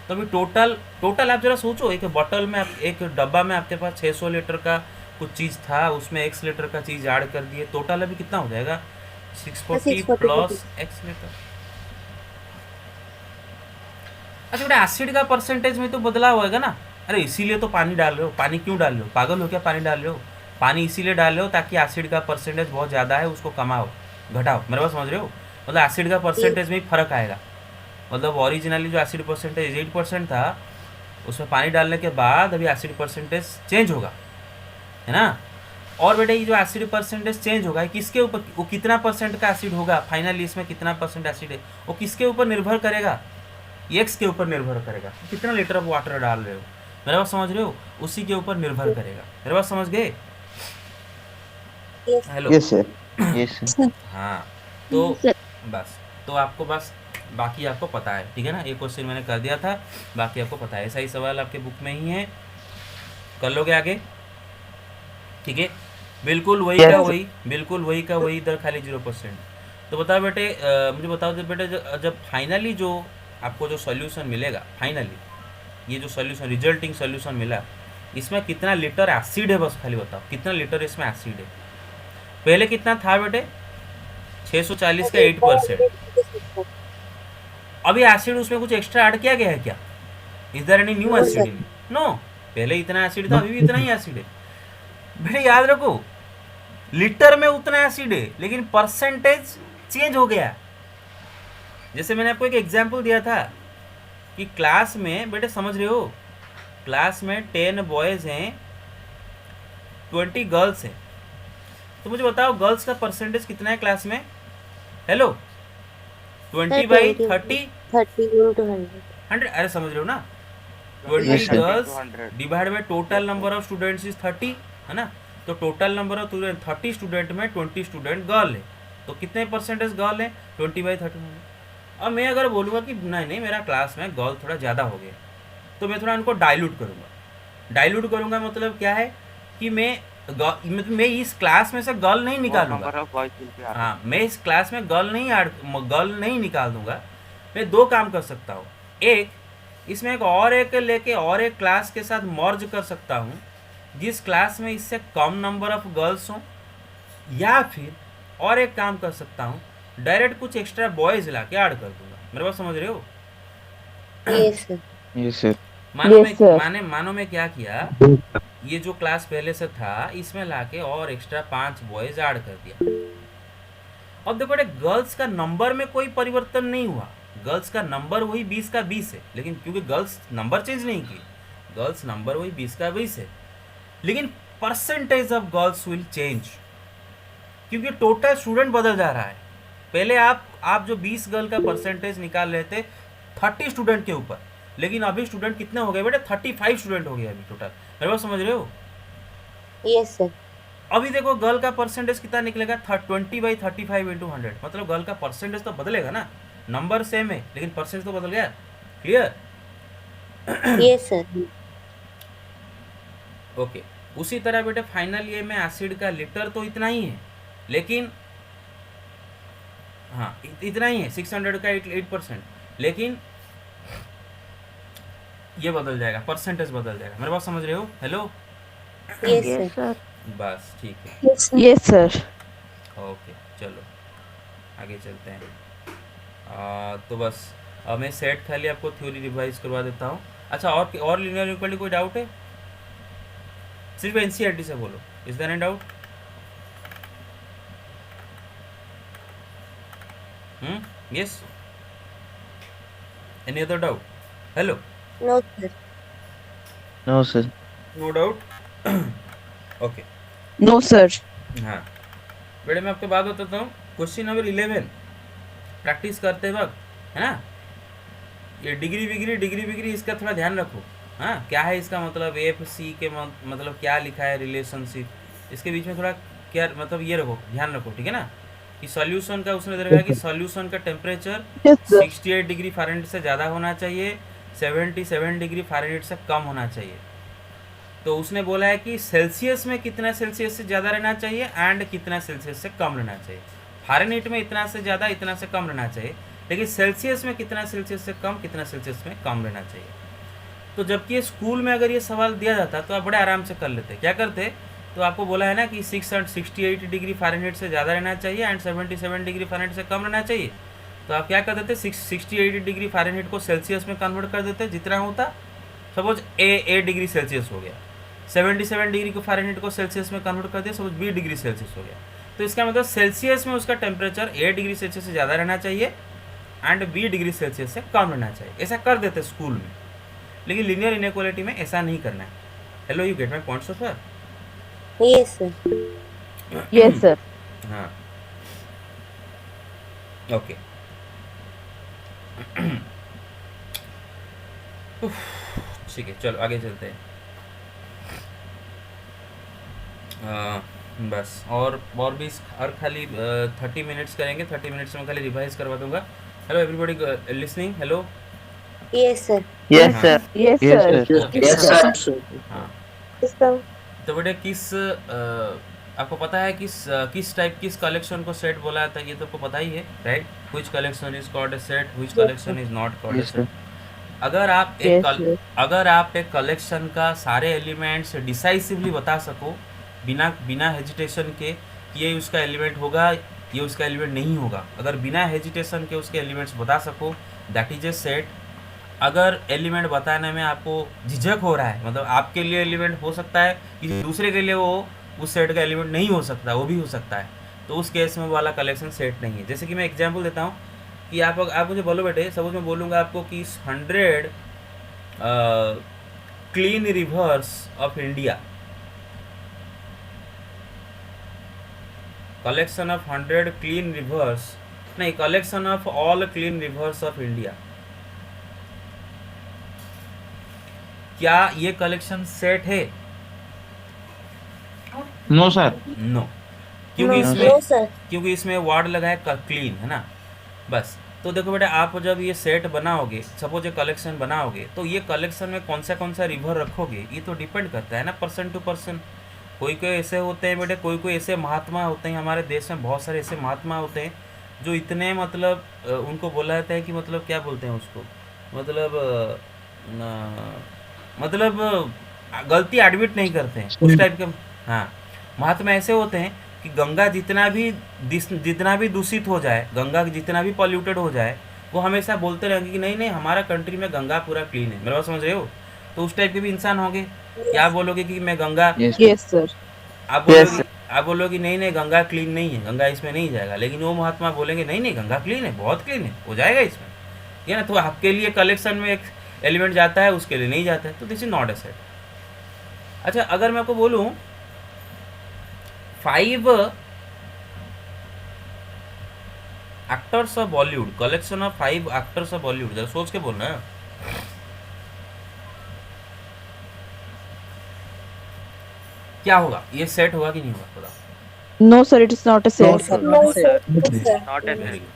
तो अभी टोटल आप जरा सोचो, एक बॉटल में एक डब्बा में आपके पास 600 लीटर का कुछ चीज़ था, उसमें 1 लीटर का चीज़ ऐड कर दिए, टोटल अभी कितना हो जाएगा, 640 प्लस 1 लीटर। अच्छा बेटा, एसिड का परसेंटेज में तो बदलाव होएगा ना, अरे इसीलिए तो पानी डाल रहे हो, पानी क्यों डाल रहे हो, पागल हो क्या, पानी डाल रहे हो, पानी इसीलिए डाल रहे हो ताकि एसिड का परसेंटेज बहुत ज़्यादा है उसको कमाओ घटाओ, मेरे पास समझ रहे हो, मतलब एसिड का परसेंटेज में ही फर्क आएगा, मतलब ओरिजिनली जो एसिड परसेंटेज 8% था, उसमें पानी डालने के बाद अभी एसिड परसेंटेज चेंज होगा, है ना। और बेटा ये जो एसिड परसेंटेज चेंज होगा किसके ऊपर, वो कितना परसेंट का एसिड होगा फाइनली, इसमें कितना परसेंट एसिड है वो किसके ऊपर निर्भर करेगा, एक्स के ऊपर निर्भर करेगा, कितना लीटर ऑफ वाटर डाल रहे हो, मेरे बात समझ रहे हो, उसी के ऊपर निर्भर करेगा, मेरे बात समझ गए।
Yes.
Hello,
yes sir, yes sir,
हाँ, तो
Sir.
बस, तो आपको बस बाकी आपको पता है, ठीक है ना, एक क्वेश्चन मैंने कर दिया था, बाकी आपको पता है, ऐसा ही सवाल आपके बुक में ही है, कर लोगे आगे, ठीक है, बिल्कुल वही
Yes,
का
sir.
वही, बिल्कुल वही का वही, इधर खाली 0%। तो बताओ बेटे, मुझे बताओ जब बेटे जब फाइनली जो आपको जो सॉल्यूशन मिलेगा, फाइनली ये जो सॉल्यूशन रिजल्टिंग सॉल्यूशन मिला, इसमें कितना लीटर एसिड है, बस खाली बताओ कितना लीटर इसमें एसिड है। पहले कितना था बेटे, 640 का 8%, अभी एसिड उसमें कुछ एक्स्ट्रा ऐड किया गया है क्या, is there any new
No,
acid
sir.
इन, नो, पहले इतना एसिड था, अभी भी इतना ही एसिड है। बेटे याद रखो, लीटर में उतना एसिड है लेकिन परसेंटेज चेंज हो गया। जैसे मैंने आपको एक एग्जांपल दिया था कि क्लास में, बेटे समझ रहे हो, क्लास में 10 बॉयज़ हैं, 20 गर्ल्स हैं, तो मुझे बताओ गर्ल्स का परसेंटेज कितना है क्लास में, हेलो, 20 बाई 30,
30 into 100.
100, अरे समझ रहे हो ना,
Yes,
20
sir.
Girls divide by total number of students is 30, है ना, तो टोटल नंबर ऑफ 30 स्टूडेंट में 20 स्टूडेंट गर्ल है, तो कितने परसेंटेज गर्ल है, 20 बाई 30। अब मैं अगर बोलूँगा कि नहीं मेरा क्लास में गर्ल थोड़ा ज़्यादा हो गया, तो मैं थोड़ा उनको डाइल्यूट करूँगा मतलब क्या है कि मैं मतलब मैं इस क्लास में से गर्ल नहीं निकालूंगा।
Number of boys will be
हाँ, मैं इस क्लास में गर्ल नहीं निकाल दूंगा। मैं दो काम कर सकता हूँ। एक, इसमें एक लेके और एक क्लास के साथ मर्ज कर सकता हूँ जिस क्लास में इससे कम नंबर ऑफ गर्ल्स हों, या फिर और एक काम कर सकता हूँ, डायरेक्ट कुछ एक्स्ट्रा बॉयज ला के ऐड कर दूंगा। मेरे बात समझ रहे हो?
Yes sir.
Yes, sir.
Yes, sir.
मानो मैं क्या किया, ये जो क्लास पहले से था इसमें लाके और एक्स्ट्रा 5 बॉयज ऐड कर दिया। अब देखो बेटे, गर्ल्स का नंबर में कोई परिवर्तन नहीं हुआ। गर्ल्स का नंबर वही 20 का 20 है, लेकिन क्योंकि गर्ल्स नंबर चेंज नहीं की, गर्ल्स नंबर वही 20 का 20 है, लेकिन percentage of girls will change, क्योंकि टोटल स्टूडेंट बदल जा रहा है। पहले आप जो 20 गर्ल का परसेंटेज निकाल रहे थे 30 स्टूडेंट के ऊपर, लेकिन अभी स्टूडेंट कितने हो गए बेटे? 35 स्टूडेंट हो गए अभी टोटल। मेरे बात समझ रहे हो?
Yes sir.
अभी देखो गर्ल का परसेंटेज कितना निकलेगा? 20/35 इंटू 100, मतलब गर्ल का परसेंटेज तो बदलेगा ना, नंबर सेम है लेकिन परसेंटेज तो बदल गया। क्लियर?
Yes sir.
ओके। उसी तरह बेटे फाइनल ये में एसिड का लीटर तो इतना ही है, लेकिन हाँ इतना ही है, 600 का 8%, लेकिन ये बदल जाएगा, परसेंटेज बदल जाएगा। मेरे बात समझ रहे हो? Hello?
Yes
Yes,
sir.
sir.
बस ठीक है।
Yes, sir.
ओके, चलो आगे चलते हैं। तो बस अब मैं सेट खाली आपको थ्योरी रिवाइज करवा देता हूँ। अच्छा, और लीनियर इक्वालिटी कोई डाउट है? सिर्फ एनसीईआरटी से बोलो, is there any doubt? Yes, any other doubt? Hello?
No sir.
No, sir.
No doubt? Okay.
No, sir.
हाँ बेटे, मैं आपको बात बताता हूँ। क्वेश्चन नंबर 11 प्रैक्टिस करते वक्त, है ना, ये डिग्री इसका थोड़ा ध्यान रखो। हाँ, क्या है इसका मतलब, एफ सी के मतलब क्या लिखा है, रिलेशनशिप, इसके बीच में थोड़ा क्या मतलब ये रखो, ध्यान रखो, ठीक है ना। कि सॉल्यूशन का उसने दे रखा है कि सॉल्यूशन का temperature
Yes, sir.
68 degree Fahrenheit से ज़्यादा होना चाहिए, 77 डिग्री फ़ारेनहाइट से कम होना चाहिए। तो उसने बोला है कि सेल्सियस में कितना सेल्सियस से ज़्यादा रहना चाहिए एंड कितना सेल्सियस से कम रहना चाहिए। फ़ारेनहाइट में इतना से ज़्यादा इतना से कम रहना चाहिए, लेकिन सेल्सियस में कितना सेल्सियस से कम कितना सेल्सियस में कम रहना चाहिए। तो जबकि स्कूल में अगर ये सवाल दिया जाता तो आप बड़े आराम से कर लेते। क्या करते? तो आपको बोला है ना कि 68 डिग्री फ़ारेनहाइट से ज़्यादा रहना चाहिए एंड 77 डिग्री फ़ारेनहाइट से कम रहना चाहिए। तो आप क्या कर देते? 68 डिग्री फ़ारेनहाइट को सेल्सियस में कन्वर्ट कर देते, जितना होता, सपोज ए डिग्री सेल्सियस हो गया, 77 डिग्री को फ़ारेनहाइट को सेल्सियस में कन्वर्ट कर दिया, सपोज 20 डिग्री सेल्सियस हो गया। तो इसका मतलब सेल्सियस में उसका टेम्परेचर 8 डिग्री सेल्सियस से ज़्यादा रहना चाहिए एंड 20 डिग्री सेल्सियस से कम रहना चाहिए। ऐसा कर देते स्कूल में, लेकिन लीनियर इनइक्वालिटी में ऐसा नहीं करना है। Hello, you get my point so far?
Yes sir.
Yes, sir.
हाँ, ओके। ठीक है, चलो आगे चलते हैं। बस और भी और खाली 30 मिनट्स करेंगे। 30 मिनट्स में खाली रिवाइज करवा दूंगा। Hello everybody listening, hello?
Yes sir.
Yes,
हाँ।
sir.
Yes,
Yes,
sir.
sir.
Yes, sir.
हाँ,
यस सर।
तो बेटे आपको पता है किस टाइप किस कलेक्शन को सेट बोला जाता है? ये तो आपको पता ही है, right? Which collection is called a set, which collection is not called a
Yes,
set.
sir.
अगर आप एक कलेक्शन का सारे एलिमेंट्स डिसाइसिवली बता सको, बिना हेजिटेशन के कि ये उसका एलिमेंट होगा, ये उसका एलिमेंट नहीं होगा, अगर बिना हेजिटेशन के उसके एलिमेंट्स बता सको, दैट इज ए सेट। अगर एलिमेंट बताने में आपको झिझक हो रहा है, मतलब आपके लिए एलिमेंट हो सकता है, किसी दूसरे के लिए वो उस सेट का एलिमेंट नहीं हो सकता, वो भी हो सकता है, तो उस केस में वाला कलेक्शन सेट नहीं है। जैसे कि मैं एग्जांपल देता हूँ कि आप मुझे बोलो बेटे, सपोज मैं बोलूँगा आपको कि 100 clean rivers of India, collection of 100 clean rivers, नहीं, collection of all clean rivers of India, क्या ये कलेक्शन सेट है?
No, sir.
नो, क्योंकि
No,
इसमें
नो सर।
क्योंकि इसमें वर्ड लगा है क्लीन, है ना, बस। तो देखो बेटा, आप जब ये सेट बनाओगे, सपोज ये कलेक्शन बनाओगे, तो ये कलेक्शन में कौन सा रिवर रखोगे, ये तो डिपेंड करता है ना पर्सन टू पर्सन। कोई कोई ऐसे होते हैं बेटे, कोई कोई ऐसे महात्मा होते हैं हमारे देश में, बहुत सारे ऐसे महात्मा होते हैं जो इतने मतलब उनको बोला जाता है कि मतलब क्या बोलते हैं उसको, मतलब मतलब गलती एडमिट नहीं करते हैं उस टाइप के। हाँ, महात्मा ऐसे होते हैं कि गंगा जितना भी दूषित हो जाए, गंगा जितना भी पॉल्यूटेड हो जाए, वो हमेशा बोलते रहेंगे कि नहीं नहीं हमारा कंट्री में गंगा पूरा क्लीन है। मेरे बात समझ रहे हो? तो उस टाइप के भी इंसान होंगे। क्या बोलोगे कि मैं गंगा,
Yes.
Yes, sir.
आप बोलोगे नहीं नहीं गंगा क्लीन नहीं है, गंगा इसमें नहीं जाएगा, लेकिन वो महात्मा बोलेंगे नहीं नहीं गंगा क्लीन है, बहुत क्लीन है, हो जाएगा इसमें, ये ना। तो आपके लिए कलेक्शन में एक एलिमेंट जाता है, उसके लिए नहीं जाता है, तो this is not a set. अच्छा, अगर मैं आपको बोलूं 5 actors of Bollywood, collection of 5 actors of Bollywood, जरा सोच के बोलना है। क्या होगा? ये सेट होगा कि नहीं होगा? बताओ।
No, sir. It is not a set.
No, sir. No, sir.
Not a
very good.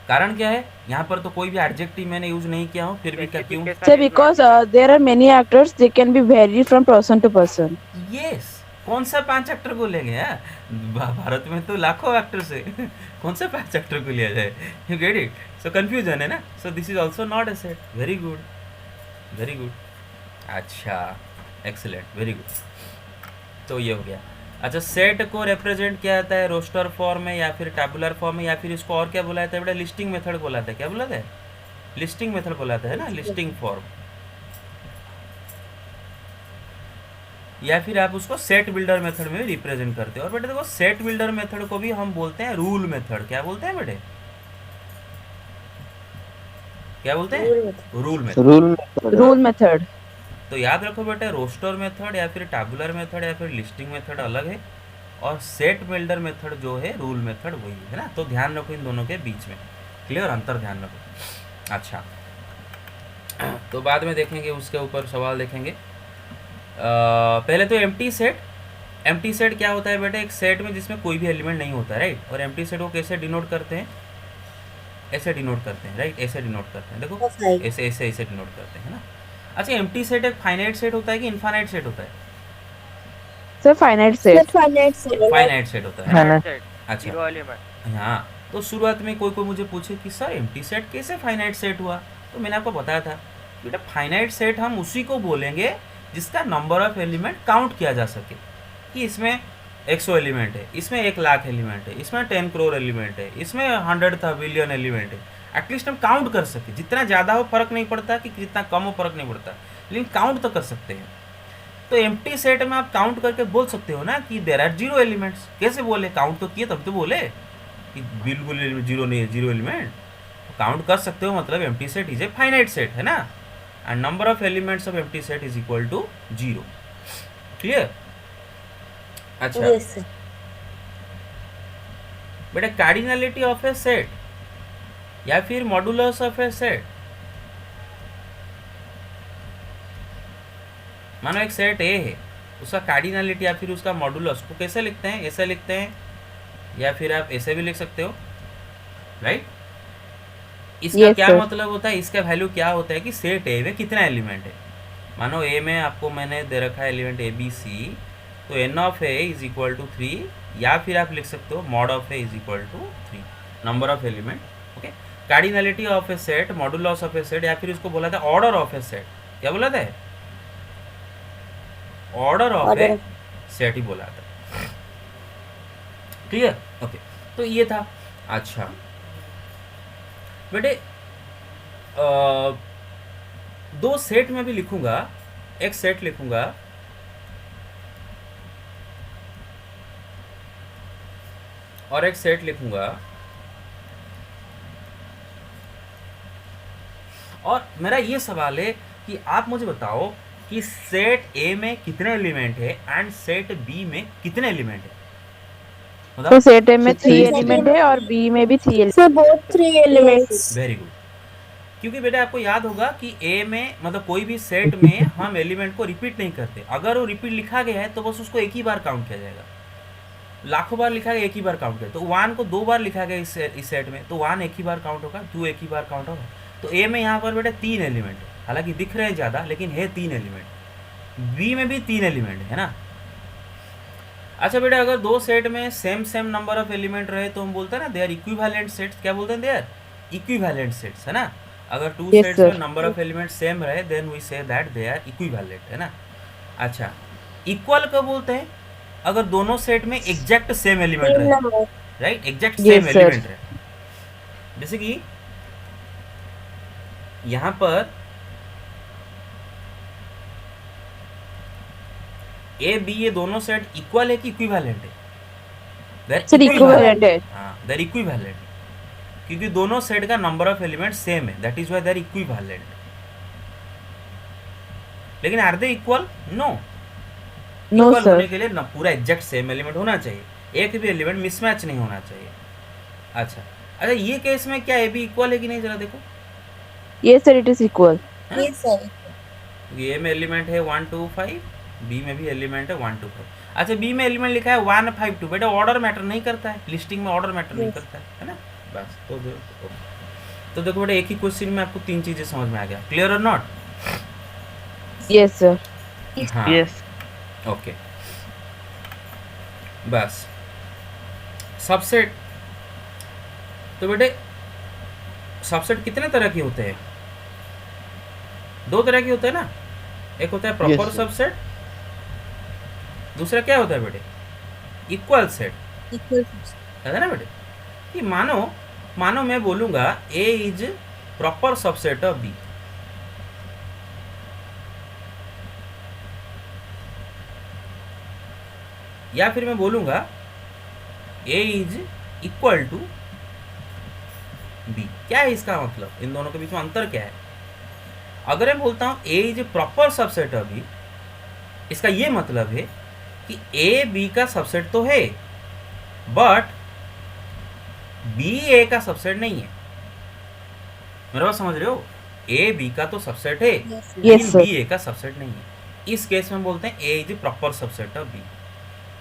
कारण क्या है? यहाँ पर तो कोई भी एडजेक्टिव मैंने यूज नहीं किया हूँ, फिर भी क्या क्यों?
Sir, because there are many actors, they can be varied from person to person.
Yes, कौन सा 5 एक्टर को लेंगे यार? भारत में तो लाखों एक्टर्स है, कौन सा 5 एक्टर को लिया जाए? You get it? So confusion है ना। So this is also not a set. Very good, very good. अच्छा, एक्सीलेंट, वेरी गुड। तो ये हो गया। अच्छा, सेट को रिप्रेजेंट किया जाता है रोस्टर फॉर्म में या फिर टैबुलर फॉर्म में, या फिर इसको और क्या बोला जाता है बेटा? लिस्टिंग मेथड बोला जाता है। क्या बोला जाता है? लिस्टिंग मेथड बोला जाता है ना, लिस्टिंग फॉर्म। या फिर आप उसको सेट बिल्डर मेथड में भी रिप्रेजेंट करते हो। और बेटे देखो, सेट बिल्डर मेथड को भी हम बोलते हैं रूल मेथड। क्या बोलते हैं बेटे? क्या बोलते हैं? Rule method.
Rule method.
तो याद रखो बेटे, रोस्टर मेथड या फिर टैबुलर मेथड या फिर लिस्टिंग मेथड अलग है, और सेट बिल्डर मेथड जो है रूल मेथड वही है ना। तो ध्यान रखो इन दोनों के बीच में, क्लियर? अंतर ध्यान रखो। अच्छा, तो बाद में देखेंगे, उसके ऊपर सवाल देखेंगे। पहले तो एम्प्टी सेट। एम्प्टी सेट क्या होता है बेटे? एक सेट में जिसमें कोई भी एलिमेंट नहीं होता, राइट। और एम्प्टी सेट को कैसे डिनोट करते हैं? ऐसे डिनोट करते हैं, राइट। ऐसे डिनोट करते हैं, देखो ऐसे ऐसे ऐसे डिनोट करते हैं, है ना। अच्छा, एम्प्टी सेट एक फाइनाइट सेट होता है कि इनफाइनाइट सेट होता है?
Sir, finite
Sir,
set.
finite set.
Finite set होता है ना?
सेट
अच्छा,
जीरो एलिमेंट।
हाँ। तो शुरुआत में कोई कोई मुझे पूछे कि सर एम्प्टी सेट कैसे फाइनाइट सेट हुआ? तो मैंने आपको बताया था बेटा, फाइनाइट सेट हम उसी को बोलेंगे जिसका नंबर ऑफ एलिमेंट काउंट किया जा सके, कि इसमें 100 एलिमेंट है, इसमें 1,00,000 एलिमेंट है, इसमें 10 करोड़ एलिमेंट है, इसमें 100 बिलियन एलिमेंट है। एटलीस्ट हम काउंट कर सके। जितना ज़्यादा हो फर्क नहीं पड़ता, कि जितना कम हो फर्क नहीं पड़ता, लेकिन काउंट तो कर सकते हैं। तो एम्प्टी सेट में आप काउंट करके बोल सकते हो ना कि देयर आर 0 एलिमेंट्स। कैसे बोले? काउंट तो किए तब तो बोले कि बिल्कुल 0 नहीं है, 0 एलिमेंट। तो काउंट कर सकते हो, मतलब empty set is a finite set, है ना। And number of elements of empty set is equal to 0। Clear? अच्छा
Yes, sir.
बेटा, कार्डिनलिटी ऑफ ए सेट या फिर मॉडुलस ऑफ ए सेट। मानो एक सेट ए है, उसका कार्डिनलिटी या फिर उसका मॉडुलस को कैसे लिखते हैं? ऐसे लिखते हैं, या फिर आप ऐसे भी लिख सकते हो, राइट। इसका
Yes,
क्या
sir.
मतलब होता है? इसका वैल्यू क्या होता है कि सेट ए में कितना एलिमेंट है। मानो ए में आपको मैंने दे रखा है एलिमेंट ए बी सी, तो n of A is equal to 3, या फिर आप लिख सकते हो mod of A is equal to 3, number of element. Okay, cardinality of a set, modulus of a set, या फिर इसको बोला था ऑर्डर ऑफ ए सेट। क्या बोला था? ऑर्डर ऑफ ए सेट ही बोला था। क्लियर? ओके, तो ये था। अच्छा बेटे, 2 सेट में भी लिखूंगा, एक सेट लिखूंगा और एक सेट लिखूंगा, और मेरा ये सवाल है कि आप मुझे बताओ कि सेट ए में कितने एलिमेंट है एंड सेट बी में कितने एलिमेंट है?
तो सेट ए में 3 एलिमेंट है और बी में भी 3 element.
Sir, both 3 elements.
Very good. क्योंकि बेटा आपको याद होगा कि ए में, मतलब कोई भी सेट में हम एलिमेंट को रिपीट नहीं करते। अगर वो रिपीट लिखा गया है तो बस उसको एक ही बार काउंट किया जाएगा। लाखों बार लिखा गया, एक ही बार काउंट किया। तो 1 को 2 बार लिखा गया इस सेट में, तो 1 एक ही बार काउंट होगा, 2 एक ही बार काउंट होगा। तो ए में यहाँ पर बेटा 3 एलिमेंट है, हालांकि दिख रहे हैं ज़्यादा, लेकिन है 3 एलिमेंट। बी में भी 3 एलिमेंट है ना। अच्छा बेटा, अगर दो सेट में same same number of element रहे तो हम बोलते हैं ना दे आर इक्विवेलेंट सेट्स। क्या बोलते हैं? दे आर इक्विवेलेंट सेट्स, है ना। अगर टू
Yes,
सेट्स
sir.
में नंबर ऑफ एलिमेंट सेम रहे then we say that they are equivalent, है ना। अच्छा, इक्वल कब बोलते हैं? अगर दोनों सेट में एग्जैक्ट सेम एलिमेंट
Same
रहे,
number.
Right, exact
Yes,
same
sir.
Element रहे। जैसे कि यहाँ पर ए बी ये दोनों सेट इक्वल है कि इक्विवेलेंट है?
Sir, equivalent है.
हाँ, दे आर इक्विवेलेंट, क्योंकि दोनों सेट का नंबर ऑफ एलिमेंट सेम है, that is why they are equivalent. लेकिन are they equal? No.
No,
equal
sir.
होने के लिए ना पूरा एग्जैक्ट सेम एलिमेंट होना चाहिए, एक भी एलिमेंट मिसमैच नहीं होना चाहिए। अच्छा अच्छा, ये केस में क्या ए बी इक्वल है कि नहीं, जरा देखो।
Yes, sir, it is equal.
Yes, sir.
ए में एलिमेंट है 1 2 5, बी में भी एलिमेंट है 1 2 5। अच्छा, बी में एलिमेंट लिखा है 1 5 2। बेटा ऑर्डर मैटर नहीं करता है, लिस्टिंग में ऑर्डर मैटर नहीं
Yes.
करता है ना। बस तो देखो बेटा, एक ही क्वेश्चन में आपको तीन चीजें समझ में आ गया। क्लियर और नॉट?
Yes, sir.
हाँ,
यस
ओके। बस सबसेट, तो बेटे सबसेट कितने तरह के होते हैं? दो तरह के होते हैं ना। एक होता है प्रॉपर
Yes, sir.
सबसेट, दूसरा क्या होता है बेटे? Equal set,
Equal.
है ना बेटे। कि मानो मैं बोलूंगा A is proper subset of B, या फिर मैं बोलूंगा A is equal to B. क्या है इसका मतलब? इन दोनों के बीच में अंतर क्या है? अगर मैं बोलता हूं A is proper subset of B, इसका ये मतलब है कि ए बी का सबसेट तो है बट बी ए का सबसेट नहीं है। मेरा बात समझ रहे हो? ए बी का तो सबसेट है,
Yes, sir.
लेकिन
Yes, sir.
बी ए का सबसेट नहीं है। इस केस में बोलते हैं A is proper subset of B,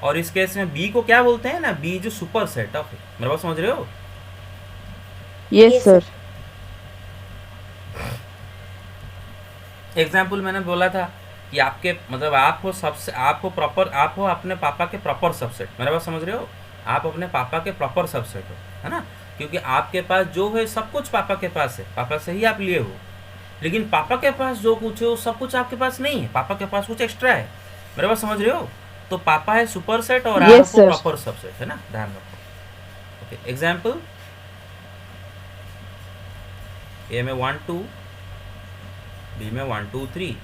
और इस केस में बी को क्या बोलते हैं ना, B is super set of A. मेरा बात समझ रहे हो?
Yes,
Yes,
sir.
एग्जाम्पल मैंने बोला था कि आपके मतलब आप हो सबसे, आप हो प्रॉपर, आप हो अपने पापा के प्रॉपर सबसेट। मेरा बात समझ रहे हो? आप अपने पापा के प्रॉपर सबसेट हो, है ना। क्योंकि आपके पास जो है सब कुछ पापा के पास है, पापा से ही आप लिए हो। लेकिन पापा के पास जो कुछ है वो सब कुछ आपके पास नहीं है, पापा के पास कुछ एक्स्ट्रा है। मेरा बात समझ रहे हो? तो पापा है सुपर सेट और आप
Yes,
हो
sir.
प्रॉपर सबसेट, है ना। ध्यान रखो। ओके, एग्जाम्पल ए में 1 2, बी में 1 2 3।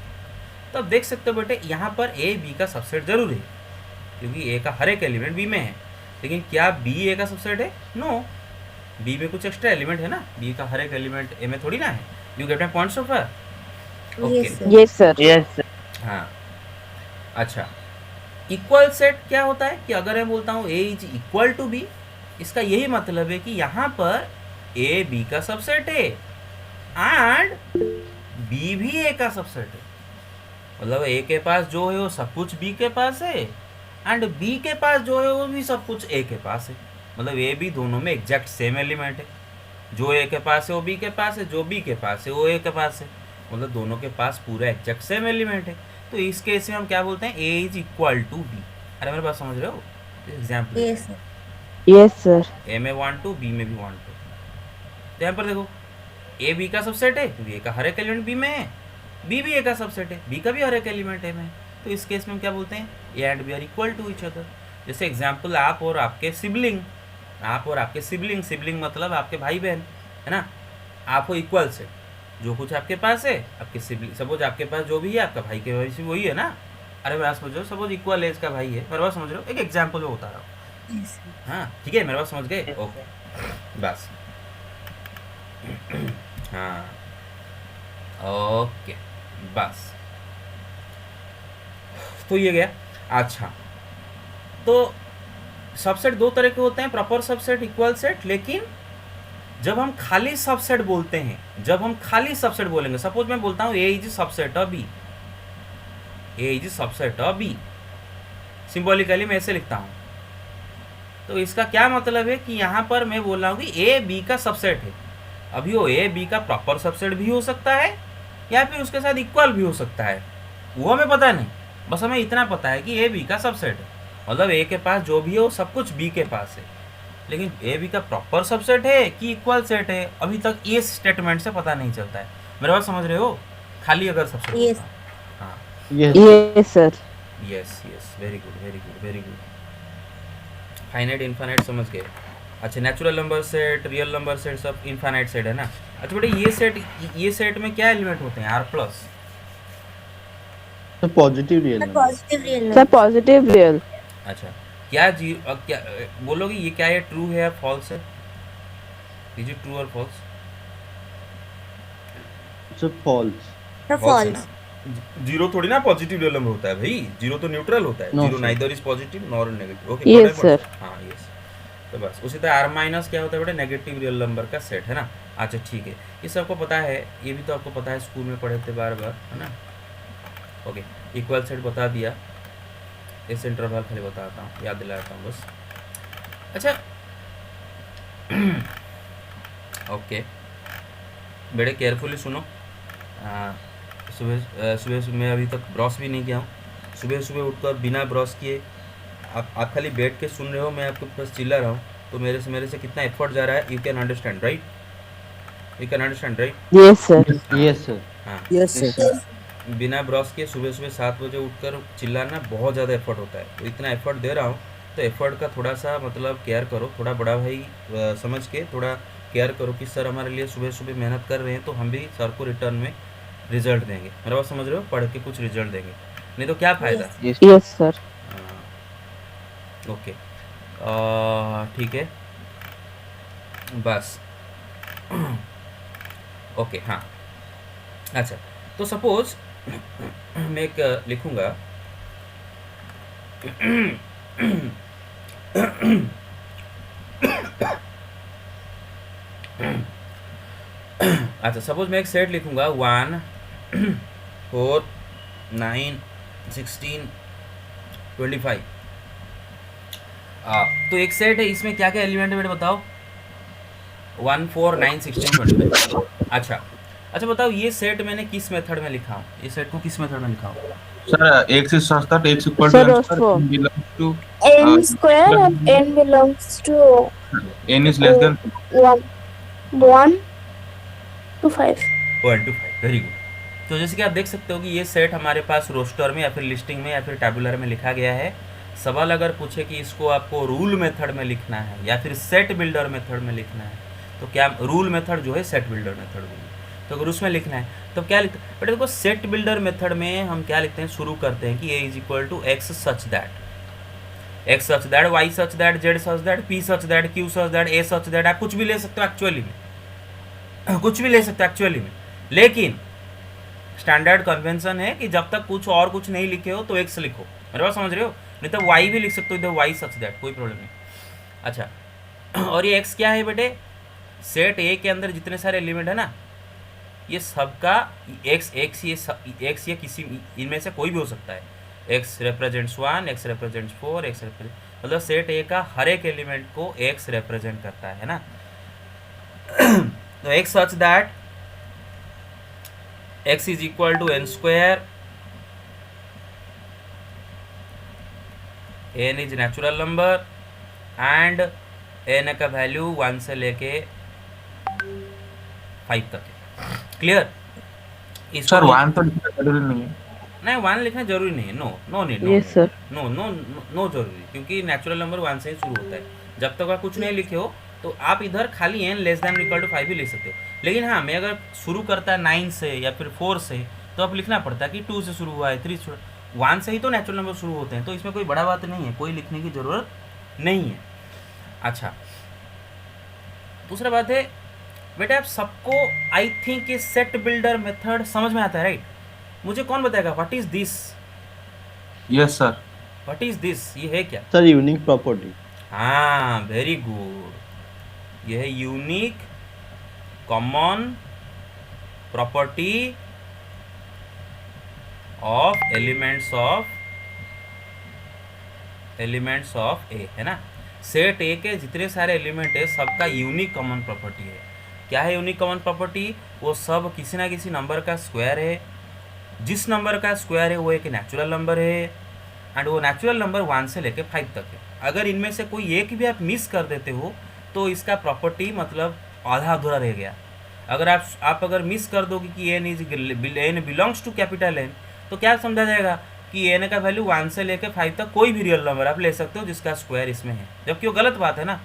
तो अब देख सकते हो बेटे, यहाँ पर ए बी का सबसेट जरूर है, क्योंकि ए का हर एक एलिमेंट बी में है। लेकिन क्या बी ए का सबसेट है? नो, बी में कुछ एक्स्ट्रा एलिमेंट है ना, बी का हर एक एलिमेंट ए में थोड़ी ना है। You get my point so far?
Yes, sir.
Yes, sir.
Yes
हाँ, अच्छा। इक्वल सेट क्या होता है कि अगर मैं बोलता हूँ A is equal to B, इसका यही मतलब है कि यहाँ पर ए बी का सबसेट है एंड बी भी ए का सबसेट है। मतलब ए के पास जो है वो सब कुछ बी के पास है एंड बी के पास जो है वो भी सब कुछ ए के पास है। मतलब ए बी दोनों में एग्जैक्ट सेम एलिमेंट है, जो ए के पास है वो बी के पास है, जो बी के पास है वो ए के पास है। मतलब दोनों के पास पूरा एग्जैक्ट सेम एलिमेंट है। तो इस केस में हम क्या बोलते हैं? A is equal to B. अरे मेरे पास समझ रहे हो? Example
Yes, sir.
Yes, sir.
ए में 1 2, बी में भी 1 2। तो यहाँ पर देखो, ए बी का सबसेट है क्योंकि ए का हर एक एलिमेंट बी में है, बी भी ए का सबसेट है, बी का भी हर एक एलिमेंट ए में है। तो इस केस में हम क्या बोलते हैं? A and B are equal to each other. जैसे एग्जाम्पल, आप और आपके सिबलिंग, आप और आपके सिबलिंग, सिबलिंग मतलब आपके भाई बहन, है ना। आप हो इक्वल से, जो कुछ आपके पास है, आपके सिबलिंग, सपोज आपके पास जो भी है आपका भाई के वजह से वही है ना। अरे मेरा समझ रहे हो? सपोज इक्वल एज का भाई है, मेरे बात समझ रहे हो? एक एग्जाम्पल में बता रहा हूँ।
Yes, sir.
हाँ ठीक है, मेरे बात समझ गए? ओके, बस हाँ ओके, बस तो ये गया। अच्छा, तो सबसेट दो तरह के होते हैं, प्रॉपर सबसेट, इक्वल सेट। लेकिन जब हम खाली सबसेट बोलते हैं, जब हम खाली सबसेट बोलेंगे, सपोज मैं बोलता हूँ A is subset of B, A is subset of B, symbolically मैं ऐसे लिखता हूँ। तो इसका क्या मतलब है कि यहाँ पर मैं बोल रहा हूँ कि ए बी का सबसेट है। अभी वो ए बी का प्रॉपर सबसेट भी हो सकता है या फिर उसके साथ इक्वल भी हो सकता है, वो हमें पता नहीं। बस हमें इतना पता है कि ए बी का सबसेट है। मतलब ए के पास जो भी है वो सब कुछ बी के पास है, लेकिन ए बी का प्रॉपर सबसेट है कि इक्वल सेट है अभी तक इस स्टेटमेंट से पता नहीं चलता है। मेरे बात समझ रहे हो? खाली अगर सबसेट
Yes.
होता। हाँ,
Yes.
Yes, sir.
Yes yes, very good very good very good. Finite infinite समझ गए। अच्छा, natural number set, real number set सब इनफाइनाइट सेट है ना। अच्छा बेटे, ये सेट में क्या एलिमेंट होते हैं? R plus.
So positive real
Sir,
number.
positive real
Sir,
number.
positive real.
अच्छा, क्या क्या बोलोगे ये क्या है, ट्रू है या फॉल्स है? इज इट ट्रू और false?
So false.
Sir,
false है
false.
ना। जीरो थोड़ी ना पॉजिटिव रियल नंबर होता है भाई, जीरो तो न्यूट्रल होता है।
No,
zero
sir.
Neither is positive nor negative. Okay,
Yes, sir.
हाँ यस। तो बस उसी तरह आर माइनस क्या होता है बेटा? नेगेटिव रियल नंबर का सेट है ना। अच्छा ठीक है, ये सबको पता है, ये भी तो आपको पता है, स्कूल में पढ़े थे बार बार, है ना। ओके, इक्वल सेट बता दिया, इस इंटरवल खाली बताता हूँ, याद दिलाता हूँ बस। अच्छा ओके बेटे, केयरफुली सुनो। सुबह मैं अभी तक ब्रश भी नहीं किया हूँ। सुबह सुबह उठकर बिना ब्रश किए आप खाली बैठ के सुन रहे हो, मैं आपके पास चिल्ला रहा हूँ, तो मेरे से कितना एफर्ट जा रहा है, you can understand right? You can understand right?
Yes, sir.
Yes, sir.
हाँ,
Yes,
Yes,
sir.
sir.
बिना ब्रश के सुबह सुबह 7 बजे उठकर चिल्लाना बहुत ज़्यादा एफर्ट होता है। तो इतना एफर्ट दे रहा हूँ, तो एफर्ट का थोड़ा सा मतलब केयर करो, थोड़ा बड़ा भाई समझ के थोड़ा केयर करो कि सर हमारे लिए सुबह सुबह मेहनत कर रहे हैं, तो हम भी सर को रिटर्न में रिजल्ट देंगे। मेरा बात समझ रहे हो? पढ़ के कुछ रिजल्ट देंगे, नहीं तो क्या फ़ायदा।
Yes.
Yes, sir.
ओके, ठीक है बस। ओके हाँ, अच्छा तो सपोज मैं एक लिखूँगा अच्छा सपोज मैं एक सेट लिखूँगा 1 4 9 16 25। तो एक सेट है, इसमें क्या क्या एलिमेंट है बेटे बताओ? 1 4 9 16 25। अच्छा अच्छा बताओ, ये सेट मैंने किस मेथड में लिखा हूँ? ये सेट को किस मेथड में लिखा हूँ?
सर एक से सस्ता तो x equal to
Sir,
n
roast
square,
form.
n belongs to
n square and n belongs to
n is less than
1 to 5.
1 to 5, very good. तो जैसे कि आप देख सकते हो कि ये सेट हमारे पास रोस्टर में या फिर लिस्टिंग में या फिर टैबुलर में लिखा गया है। सवाल अगर पूछे कि इसको आपको रूल मेथड में लिखना है या फिर सेट बिल्डर मेथड में लिखना है, तो क्या रूल मेथड जो है सेट बिल्डर मेथड होगी, तो अगर उसमें लिखना है तो क्या लिखते हैं बट देखो, सेट बिल्डर मेथड में हम क्या लिखते हैं, शुरू करते हैं कि A is equal to X such that Y such that Z such that P such that Q such that A such that. आप कुछ भी ले सकते हो एक्चुअली में, कुछ भी ले सकते हो एक्चुअली में, लेकिन स्टैंडर्ड कन्वेंशन है कि जब तक कुछ और कुछ नहीं लिखे हो तो एक्स लिखो। मेरे बात समझ रहे हो? नहीं तो वाई भी लिख सकते हो, इधर वाई सच दैट, कोई प्रॉब्लम नहीं। अच्छा, और ये एक्स क्या है बेटे? सेट ए के अंदर जितने सारे एलिमेंट है ना, ये सबका एक्स ये किसी इनमें से कोई भी हो सकता है। X represents 1, x represents 4, x represent मतलब सेट ए का हर एक एलिमेंट को एक्स रिप्रेजेंट करता है ना। तो x such that x is equal to n square, n is natural number and n का वैल्यू 1 से लेके 5 तक है। क्लियर?
सर 1 तो लिखना जरूरी नहीं है।
नहीं, 1 लिखना जरूरी नहीं है। No need,
Yes, sir.
No जरूरी, क्योंकि नेचुरल नंबर 1 से ही शुरू होता है। जब तक आप कुछ नहीं लिखे हो तो आप इधर खाली n less than equal to 5 भी लिख सकते हो। लेकिन हाँ, मैं अगर शुरू करता है 9 से या फिर 4 से, तो अब लिखना पड़ता है कि 2 से शुरू हुआ है, 3 से 1 से ही तो नेचुरल नंबर शुरू होते हैं, तो इसमें कोई बड़ा बात नहीं है, कोई लिखने की ज़रूरत नहीं है। अच्छा, दूसरा बात है बेटा, आप सबको आई थिंक ये सेट बिल्डर मेथड समझ में आता है राइट? मुझे कौन बताएगा what is this?
Yes sir.
What is this? ये है क्या?
Sir, unique property.
हाँ, वेरी गुड। यह है unique common property of elements of A, है ना। सेट ए के जितने सारे एलिमेंट है सबका यूनिक कॉमन प्रॉपर्टी है। क्या है यूनिक कॉमन प्रॉपर्टी? वो सब किसी ना किसी नंबर का स्क्वायर है। जिस नंबर का स्क्वायर है वो एक नेचुरल नंबर है। एंड वो नेचुरल नंबर 1 से लेके 5 तक है। अगर इनमें से कोई एक भी आप मिस कर देते हो तो इसका प्रॉपर्टी मतलब आधा अधूरा रह गया। अगर आप अगर मिस कर दोगे कि n belongs to capital N, तो क्या समझा जाएगा कि एन का वैल्यू 1 से लेकर 5 तक कोई भी रियल नंबर आप ले सकते हो जिसका स्क्वायर इसमें है, जबकि वो गलत बात है ना।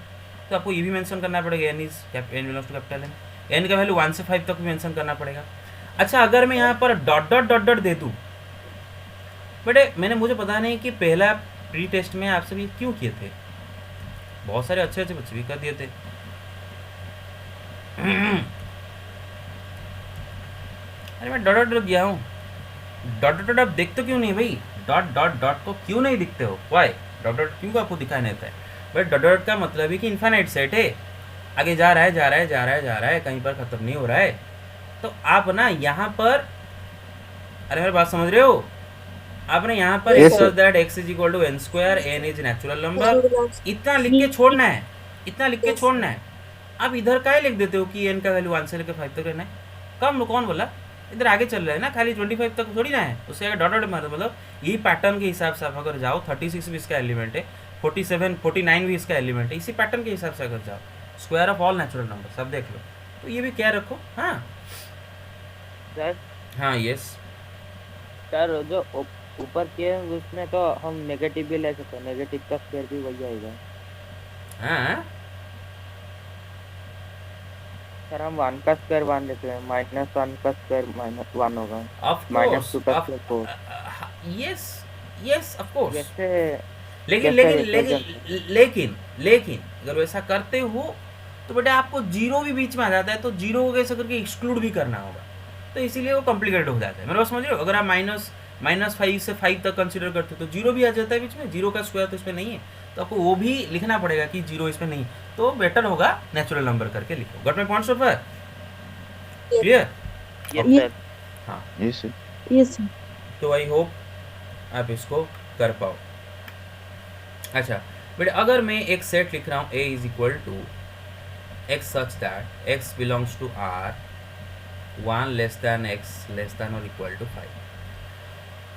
तो आपको ये भी मेंशन करना पड़ेगा n belongs to capital N, n का वैल्यू 1 से 5 तक भी मेंशन करना पड़ेगा। अच्छा, अगर मैं यहाँ पर डॉट डॉट डॉट डॉट दे दूँ, बट मुझे पता नहीं कि पहला प्री टेस्ट में आपसे भी क्यों किए थे, बहुत सारे अच्छे अच्छे बच्चे भी कर दिए थे। अरे मैं डॉट डॉट डॉट दिया हूँ, डॉट डॉट डॉट देखते क्यों नहीं भाई? डॉट डॉट डॉट को क्यों नहीं दिखते हो? वाई डॉट डॉट क्यों आपको दिखाई नहीं देता है? बट डॉट डॉट का मतलब है कि इन्फाइनाइट सेट है, आगे जा रहा है जा रहा है जा रहा है जा रहा है, कहीं पर खत्म नहीं हो रहा है। तो आप ना यहाँ पर, अरे मेरी बात समझ रहे हो? आपने यहाँ पर
Yes, sir.
That x is equal to n square, n is natural number, इतना लिख के छोड़ना है, इतना लिख के छोड़ना है। आप इधर क्या लिख देते हो कि एन का वैल्यू 1 से लेकर 5 तक रहना है? कम कौन बोला? इधर आगे चल रहा है ना, खाली 25 तक थोड़ी ना है, उससे आगे डॉट डॉट मार, मतलब यही पैटर्न के हिसाब से आप अगर जाओ, 36 भी इसका एलिमेंट है, 47 49 भी इसका एलिमेंट है, इसी पैटर्न के हिसाब से अगर जाओ, square of all natural number सब देख लो, तो ये भी क्या रखो। हाँ
सर
हाँ यस
सर जो ऊपर के उसमें तो हम नेगेटिव भी ले सकते हैं, नेगेटिव का स्क्वायर भी वही आएगा।
हाँ
सर हम 1 का स्क्वायर मान लेते हैं, -1 का स्क्वायर -1 होगा,
ऑफ
-2 का
course,
square 4।
Yes yes of course.
जैसे
लेकिन
जैसे
लेकिन लेकिन लेकिन लेकिन अगर वैसा करते हो तो बेटा आपको जीरो भी बीच में आ जाता है, तो जीरो को कैसे करके एक्सक्लूड भी करना होगा, तो इसीलिए वो कॉम्प्लिकेटेड हो जाता है। मेरे बात समझ रहे हो? अगर आप -5 से 5 तक कंसीडर करते हो तो जीरो भी आ जाता है बीच में, जीरो का स्क्वायर तो इसमें नहीं है, तो आपको वो भी लिखना पड़ेगा कि जीरो इसमें नहीं, तो बेटर होगा नेचुरल नंबर करके लिखो। Got my point so far? Clear?
Yes
ये-
सर
हाँ,
Yes, sir.
Yes, sir.
तो आई होप आप इसको कर पाओ। अच्छा बेटा, अगर मैं एक सेट लिख रहा हूँ a is equal to x such that x belongs to r 1 less than x less than और इक्वल टू 5।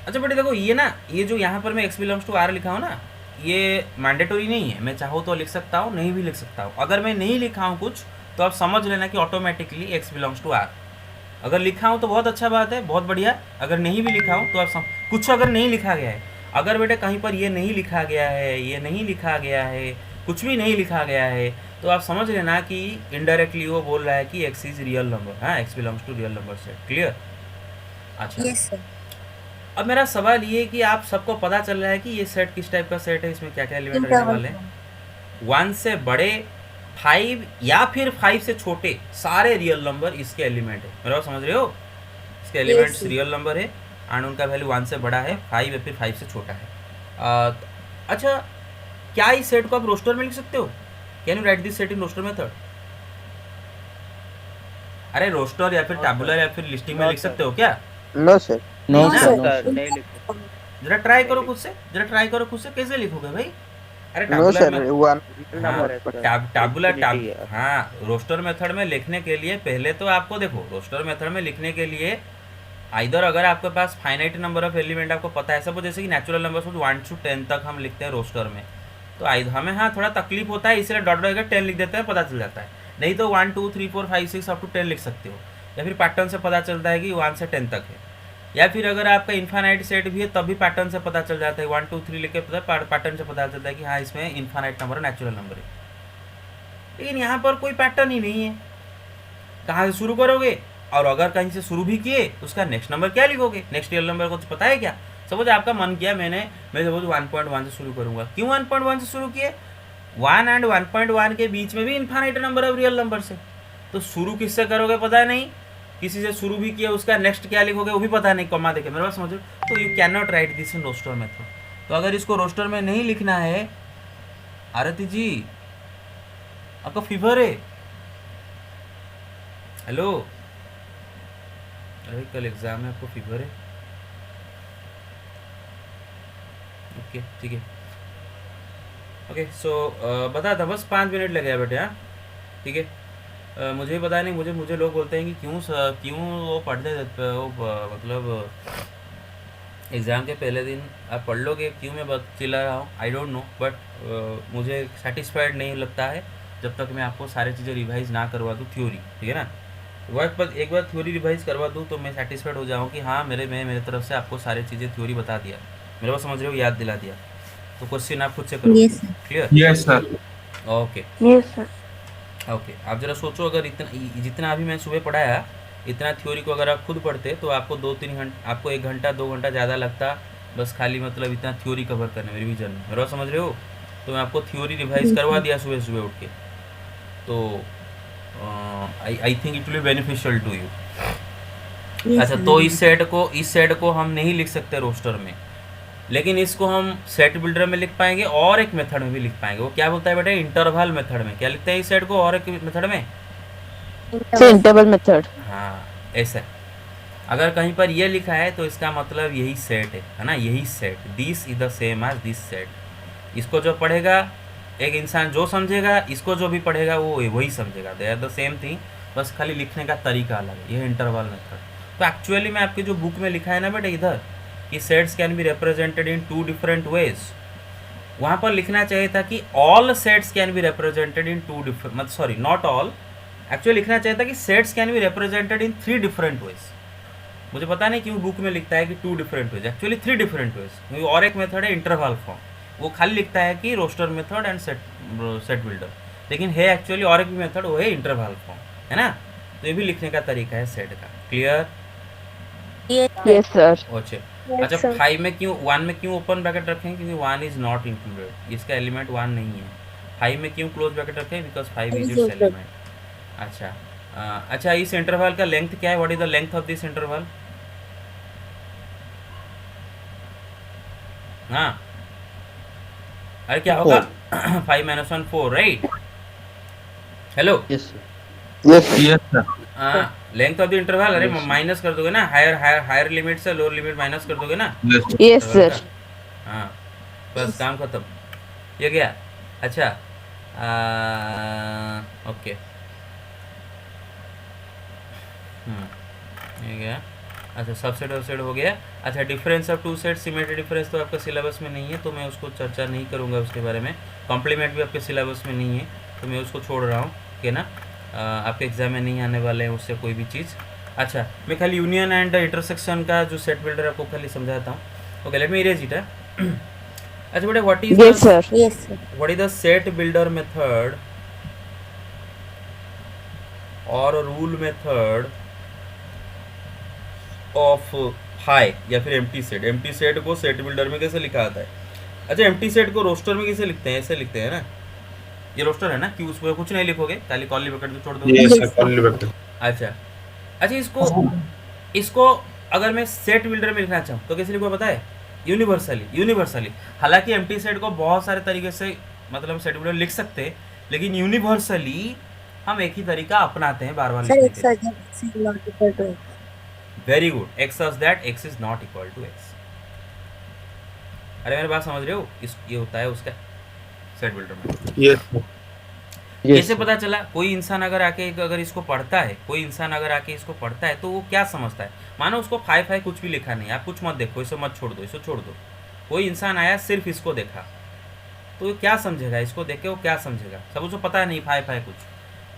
अच्छा बेटे देखो, ये ना, ये जो यहाँ पर मैं x बिलोंग्स टू r लिखा हूँ ना, ये मैंडेटरी नहीं है, मैं चाहूँ तो लिख सकता हूँ, नहीं भी लिख सकता हूँ। अगर मैं नहीं लिखा हूँ कुछ तो आप समझ लेना कि automatically x belongs to r। अगर लिखा हूँ तो बहुत अच्छा बात है, बहुत बढ़िया। अगर नहीं भी लिखा हूँ तो आप कुछ अगर नहीं लिखा गया है, अगर बेटे कहीं पर ये नहीं लिखा गया है, ये नहीं लिखा गया है, कुछ भी नहीं लिखा गया है, तो आप समझ लेना कि इनडायरेक्टली वो बोल रहा है कि x इज रियल नंबर। हाँ, x belongs to real number set. Clear? अच्छा,
यस सर।
अब मेरा सवाल ये है कि आप सबको पता चल रहा है कि ये सेट किस टाइप का सेट है, इसमें क्या क्या एलिमेंट रहने वाले हैं। 1 से बड़े, 5 या फिर 5 से छोटे सारे रियल नंबर इसके एलिमेंट है। मेरा समझ रहे हो? इसके एलिमेंट्स
sir.
रियल नंबर है एंड उनका वैल्यू 1 से बड़ा है, 5 या फिर 5 से छोटा है। अच्छा, क्या इस सेट को आप रोस्टर में लिख सकते हो? Can you write this set in roster method? अरे रोस्टर या फिर टैबुलर या फिर लिस्टिंग में
No,
लिख
sir.
सकते हो क्या?
No, sir.
No,
नहीं
sir.
ना?
सर नहीं लिखो।
जरा ट्राई करो खुद से, जरा ट्राई करो खुद से, कैसे लिखोगे भाई? अरे
No,
टैबुलर
sir.
में
One.
रियल नंबर है सर।
टैबुलर
Infinity है।
हाँ, रोस्टर मेथड में लिखने के लिए पहले तो आपको देखो, रोस्टर मेथड में लिखने के लिए आइदर अगर आपके पास फाइनाइट नंबर ऑफ एलिमेंट आपको पता है, सब जैसे कि नेचुरल नंबर 1 to 10 तक हम लिखते हैं रोस्टर में, तो हमें हाँ थोड़ा तकलीफ होता है, इसलिए डॉट डॉट 10 लिख देते हैं, पता चल जाता है। नहीं तो 1 2 3 4 5 6 अप टू 10 लिख सकते हो, या फिर पैटर्न से पता चलता है कि 1 से 10 तक है। या फिर अगर आपका इन्फानाइट सेट भी है तब भी पैटर्न से पता चल जाता है, 1 2 3 लिख के पैटर्न से पता चलता है कि हाँ इसमें इन्फानाइट नंबर नेचुरल नंबर है। लेकिन यहाँ पर कोई पैटर्न ही नहीं है, कहाँ से शुरू करोगे? और अगर कहीं से शुरू भी किए उसका नेक्स्ट नंबर क्या लिखोगे? नेक्स्ट रियल नंबर को तो पता है क्या? सपोज आपका मन किया मैं सपोज 1.1 से शुरू करूंगा। क्यों 1.1 से शुरू किए? 1 एंड 1.1 के बीच में भी infinite number of real number है, तो शुरू किससे करोगे पता नहीं, किसी से शुरू भी किया उसका नेक्स्ट क्या लिखोगे वो भी पता नहीं, कमा देखे। मेरे पास समझो, तो you cannot write this in roster method. तो अगर इसको रोस्टर में नहीं लिखना है, आरती जी आपका फीवर है? हेलो, अरे कल एग्जाम है, आपको फीवर है? ओके ठीक है, ओके सो बता था, बस 5 मिनट लगे बेटे। हाँ ठीक है, मुझे पता नहीं, मुझे लोग बोलते हैं कि क्यों वो पढ़ने देते हो, मतलब एग्ज़ाम के पहले दिन आप पढ़ लोगे, क्यों मैं चिल्ला रहा हूँ आई डोंट नो, बट मुझे सेटिस्फाइड नहीं लगता है जब तक मैं आपको सारी चीज़ें रिवाइज ना करवा दूँ थ्योरी, ठीक है ना। एक बार थ्योरी रिवाइज करवा दूँ तो मैं सेटिस्फाइड हो जाऊँ कि हाँ मेरे तरफ से आपको सारी चीज़ें थ्योरी बता दिया, मेरे को समझ रहे हो, याद दिला दिया। तो क्वेश्चन आप खुद से करो,
Yes, sir.
Clear?
Yes, sir.
Okay
Yes, sir.
Okay, आप ज़रा सोचो, अगर जितना अभी मैं सुबह पढ़ाया इतना थ्योरी को अगर आप खुद पढ़ते तो आपको 2-3 घंटा, आपको 1 घंटा 2 घंटा ज़्यादा लगता, बस खाली मतलब इतना थ्योरी कवर करने में, रिवीजन में, मेरा समझ रहे हो। तो मैं आपको थ्योरी रिवाइज करवा दिया सुबह सुबह उठ के, तो I think it will be beneficial to you.
Yes,
अच्छा,
sir.
तो इस सेट को हम नहीं लिख सकते रोस्टर में, लेकिन इसको हम सेट बिल्डर में लिख पाएंगे और एक मेथड में भी लिख पाएंगे। वो क्या बोलता है बेटा, इंटरवल मेथड में। क्या लिखते हैं इस सेट को और एक मेथड में?
So interval method.
हाँ, ऐसा है। अगर कहीं पर ये लिखा है तो इसका मतलब यही सेट है ना, यही set, this is the same as this set. इसको जो पढ़ेगा एक इंसान जो समझेगा, इसको जो भी पढ़ेगा वो वही समझेगा, they are the same thing, बस खाली लिखने का तरीका अलग है। ये इंटरवल मेथड। तो एक्चुअली में आपके जो बुक में लिखा है ना बेटा इधर कि sets can be represented in 2 different ways, वहाँ पर लिखना चाहिए था कि all sets can be represented in 2 different, मतलब सॉरी नॉट ऑल, एक्चुअली लिखना चाहिए था कि sets can be represented in 3 different ways. मुझे पता नहीं क्यों बुक में लिखता है कि 2 different ways, actually 3 different ways, क्योंकि और एक मेथड है इंटरवल फॉर्म, वो खाली लिखता है कि roster method and set builder, लेकिन है एक्चुअली और एक भी मेथड, वो है इंटरवल फॉर्म, है ना। तो ये भी लिखने का तरीका है सेट का, क्लियर?
Yes, sir.
अच्छा
Yes,
अच्छा,
sir.
5 में क्यों 1 में क्यों ओपन ब्रैकेट रखें? क्योंकि 1 इज नॉट इंक्लूडेड, इसका एलिमेंट 1 नहीं है। 5 में क्यों क्लोज ब्रैकेट रखें? Because 5 is it's element. अच्छा अच्छा, इस इंटरवल का लेंथ क्या है? What is the length of this interval? हाँ, अरे क्या होगा? 5 - 1 4, right? Hello,
Yes, sir.
Yes, sir.
हाँ, लेंथ ऑफ द इंटरवल, अरे
Yes, sir.
माइनस कर दोगे ना, हायर लिमिट से लोअर लिमिट माइनस कर दोगे ना
Yes, sir.
Yes, sir.
Interval का। हाँ, बस काम खत्म, ये गया। अच्छा ओके, ये गया। अच्छा, सबसेट ऑफसेट हो गया। अच्छा, difference of 2 set, symmetry difference तो आपका सिलेबस में नहीं है, तो मैं उसको चर्चा नहीं करूँगा उसके बारे में। कॉम्प्लीमेंट भी आपके सिलेबस में नहीं है, तो मैं उसको छोड़ रहा हूँ, ठीक है ना। आपके एग्जाम में नहीं आने वाले हैं उससे कोई भी चीज़। अच्छा, मैं खाली यूनियन एंड इंटरसेक्शन का जो सेट बिल्डर आपको खाली समझाता हूँ। Okay, late me erase it. अच्छा बेटा, what is
Yes, sir.
Yes, sir.
what is the set builder method or rule method of high या फिर एम्प्टी सेट? एम्प्टी सेट को सेट बिल्डर में कैसे लिखा आता है? अच्छा, एम्प्टी सेट को रोस्टर में कैसे लिखते हैं? ऐसे लिखते हैं ना, ये रोस्टर है ना, कि उसमें कुछ नहीं लिखोगे, खाली कॉली ब्रैकेट में छोड़ दोगे।
Yes, sir. Only vector.
अच्छा अच्छा, इसको अगर मैं सेट बिल्डर में लिखना चाहूँ तो कैसे लिखूँ पता है? यूनिवर्सली। हालांकि एम्प्टी सेट को बहुत सारे तरीके से मतलब सेट बिल्डर लिख सकते हैं, लेकिन यूनिवर्सली हम एक ही तरीका अपनाते हैं बार बार
Sir,
लिखने
x
के लिए।
is not equal to x.
Very good, x such that x is not equal to x. अरे मेरी बात समझ रहे हो? ये होता है उसका सेट बिल्डर में।
Yes, sir.
Yes,
कैसे
sir.
पता चला? कोई इंसान अगर आके अगर इसको पढ़ता है, तो वो क्या समझता है? मानो उसको 5 कुछ भी लिखा नहीं, आप कुछ मत देखो, इसे मत छोड़ दो, इसे छोड़ दो। कोई इंसान आया सिर्फ इसको देखा, तो वो क्या समझेगा? इसको देख के वो क्या समझेगा? सब उसको पता है नहीं 5 कुछ,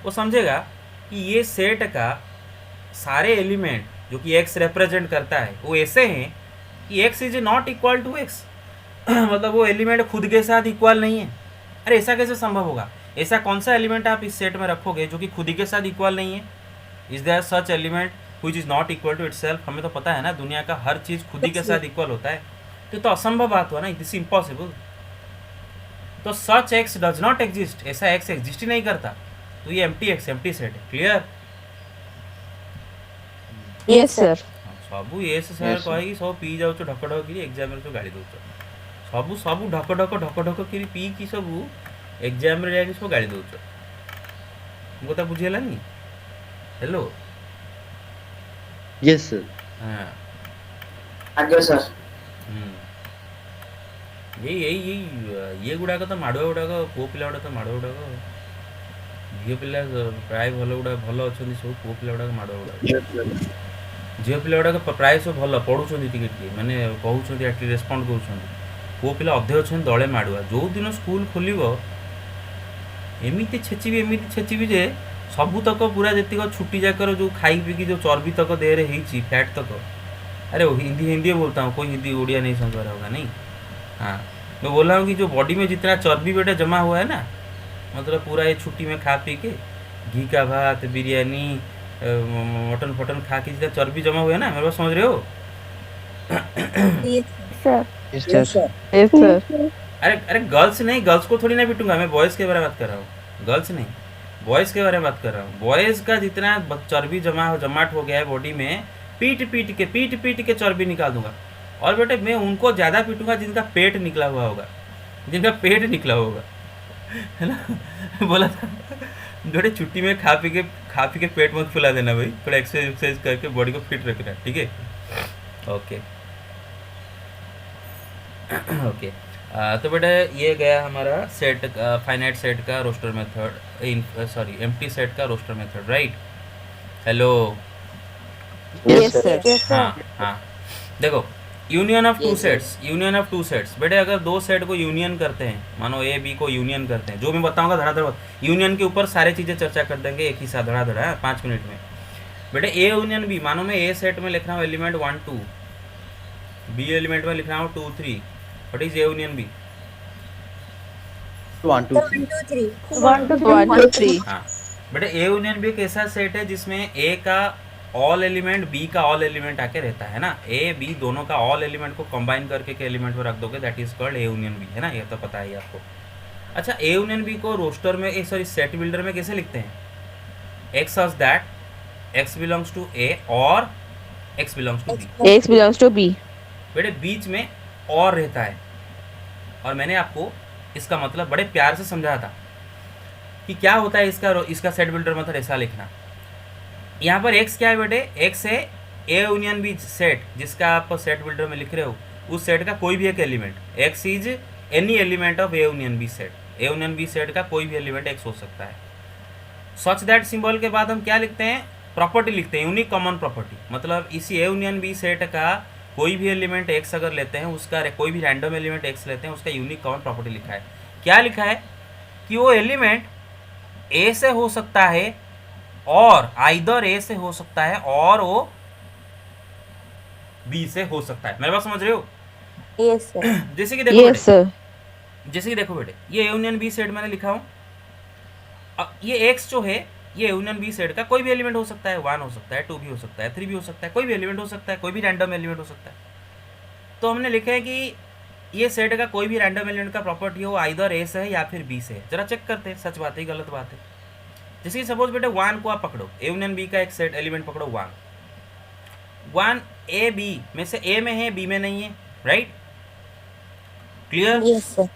वो समझेगा कि ये सेट का सारे एलिमेंट जो कि एक्स रिप्रेजेंट करता है वो ऐसे हैं कि x is not equal to x, मतलब वो एलिमेंट खुद के साथ इक्वल नहीं है। अरे ऐसा कैसे संभव होगा? ऐसा कौन सा एलिमेंट आप इस सेट में रखोगे जो कि खुद ही के साथ इक्वल नहीं है? Is there such element which is not equal to itself? हमें तो पता है ना, दुनिया का हर चीज़ खुद ही के साथ इक्वल होता है, तो असंभव बात हुआ ना, इट इज इम्पॉसिबल। तो सच एक्स डज नॉट एग्जिस्ट, ऐसा एक्स एग्जिस्ट ही नहीं करता, तो ये एम्प्टी सेट है। क्लियर?
Yes, sir.
सबू ये से सर
Yes, sir.
कहे सब पी जाऊँ ढक ढक कि एग्जाम रे गाड़ी दौच, सबू ढक ढक कि पी कि सबू एग्जाम रे जाके सब गाड़ी दौच। कथा बुझेलानी? Hello,
Yes, sir.
हाँ,
आगे सर
ये गुड़ाक तो माड़ुआ गुड़ाक, पुओ पिला गुड़ा तो माड़ुआ गुड़ाक, झील पिला प्राय भल गुड़ा भल अच्छा सब पुओ पिला गुड़ाक माड़ुआ गुड़ाक।
Yes, sir.
झील पिला गुड़ाक प्राय सब भल पढ़ुं टे मैंने कहते एक्चुअली रेस्पॉन्ड कर पुओ पिला अधे अच्छे दले माड़ुआ जो दिन स्कूल खोल एमती छेची जे सबूतक पूरा जीक छुट्टी जाकर जो खाई पी जो चर्बी तक देहरे होती फैट तक अरे हिंदी हिंदी बोलता हूँ कोई हिंदी उड़िया नहीं समझ रहा होगा नहीं। हाँ मैं बोल रहा हूँ कि जो बॉडी में जितना चर्बी बेटा जमा हुआ है ना मतलब पूरा ये छुट्टी में खा पी के घी का भात बिरयानी मटन फटन खा के जितना चर्बी जमा हुआ है ना मेरे पास समझ रहे हो।
Sir.
Yes,
Yes,
sir.
sir.
Yes, sir.
अरे गर्ल्स नहीं, गर्ल्स को थोड़ी ना पीटूंगा मैं, बॉयज़ के बारे में बात कर रहा हूँ। गर्ल्स नहीं, बॉयज़ के बारे में बात कर रहा हूँ। बॉयज़ का जितना चर्बी जमाट हो गया है बॉडी में, पीट के चर्बी निकाल दूंगा। और बेटे मैं उनको ज़्यादा पीटूंगा जिनका पेट निकला हुआ होगा, जिनका पेट निकला होगा, है ना। बोला था बेटे छुट्टी में खा पी के पेट मत फुला देना भाई, थोड़ा एक्सरसाइज करके बॉडी को फिट रखना, ठीक है। ओके ओके तो बेटा ये गया हमारा सेट फाइनाइट सेट का रोस्टर मेथड, एम्प्टी सेट का roster method, right. Hello
Yes, sir.
Yes, sir.
हाँ देखो यूनियन ऑफ टू सेट्स बेटे अगर दो सेट को यूनियन करते हैं, मानो ए बी को यूनियन करते हैं, जो मैं बताऊंगा धड़ाधड़ यूनियन के ऊपर सारी चीज़ें चर्चा कर देंगे एक ही साथ धड़ाधड़ 5 मिनट में। बेटे ए यूनियन बी, मानो मैं ए सेट में लिख रहा हूँ एलिमेंट 1 2, बी एलिमेंट में लिख रहा हूँ 2 3, what is A union B?
1 2 3.
1 2
1 2 3.
हाँ बेटे ए यूनियन बी एक ऐसा सेट है जिसमें ए का ऑल एलिमेंट बी का ऑल एलिमेंट आके रहता है ना, ए बी दोनों का ऑल एलिमेंट को कंबाइन करके के एलिमेंट में रख दोगे, that is called A union B, है ना, ये तो पता है आपको। अच्छा ए यूनियन बी को रोस्टर में सॉरी सेट बिल्डर में कैसे लिखते हैं? X such that X belongs to A और X belongs to B.
X belongs to B.
बेटे बीच में और रहता है, और मैंने आपको इसका मतलब बड़े प्यार से समझाया था कि क्या होता है इसका सेट बिल्डर मतलब ऐसा लिखना। यहाँ पर x क्या है बेटे? x है ए यूनियन बी सेट, जिसका आप सेट बिल्डर में लिख रहे हो उस सेट का कोई भी एक element, x is any element of A union B set, A union B set का कोई भी एलिमेंट x हो सकता है। सच दैट सिंबल के बाद हम क्या लिखते हैं? प्रॉपर्टी लिखते हैं, यूनिक कॉमन प्रॉपर्टी। मतलब इसी ए यूनियन बी सेट का कोई भी एलिमेंट x अगर लेते हैं, उसका कोई भी रैंडम एलिमेंट x लेते हैं, उसका यूनिक कॉमन प्रॉपर्टी लिखा है। क्या लिखा है कि वो एलिमेंट a से हो सकता है और आइदर ए से हो सकता है और वो बी से हो सकता है। मेरे बात समझ रहे हो?
Yes, sir.
जैसे कि देखो
Yes, sir.
जैसे कि देखो बेटे ये यूनियन बी सेट मैंने लिखा हूँ, ये x जो है ये यूनियन बी सेट का कोई भी एलिमेंट हो सकता है, 1 हो सकता है, 2 भी हो सकता है, 3 भी हो सकता है, कोई भी एलिमेंट हो सकता है, कोई भी रैंडम एलिमेंट हो सकता है। तो हमने लिखा है कि ये सेट का कोई भी रैंडम एलिमेंट का प्रॉपर्टी हो आइदर ए से है या फिर बी से है। जरा चेक करते हैं सच बात है गलत बात है। जैसे कि सपोज बेटे 1 को आप पकड़ो, ए यूनियन बी का एक सेट एलिमेंट पकड़ो 1 ए बी में से ए में है बी में नहीं है, right, clear.
Yes, sir.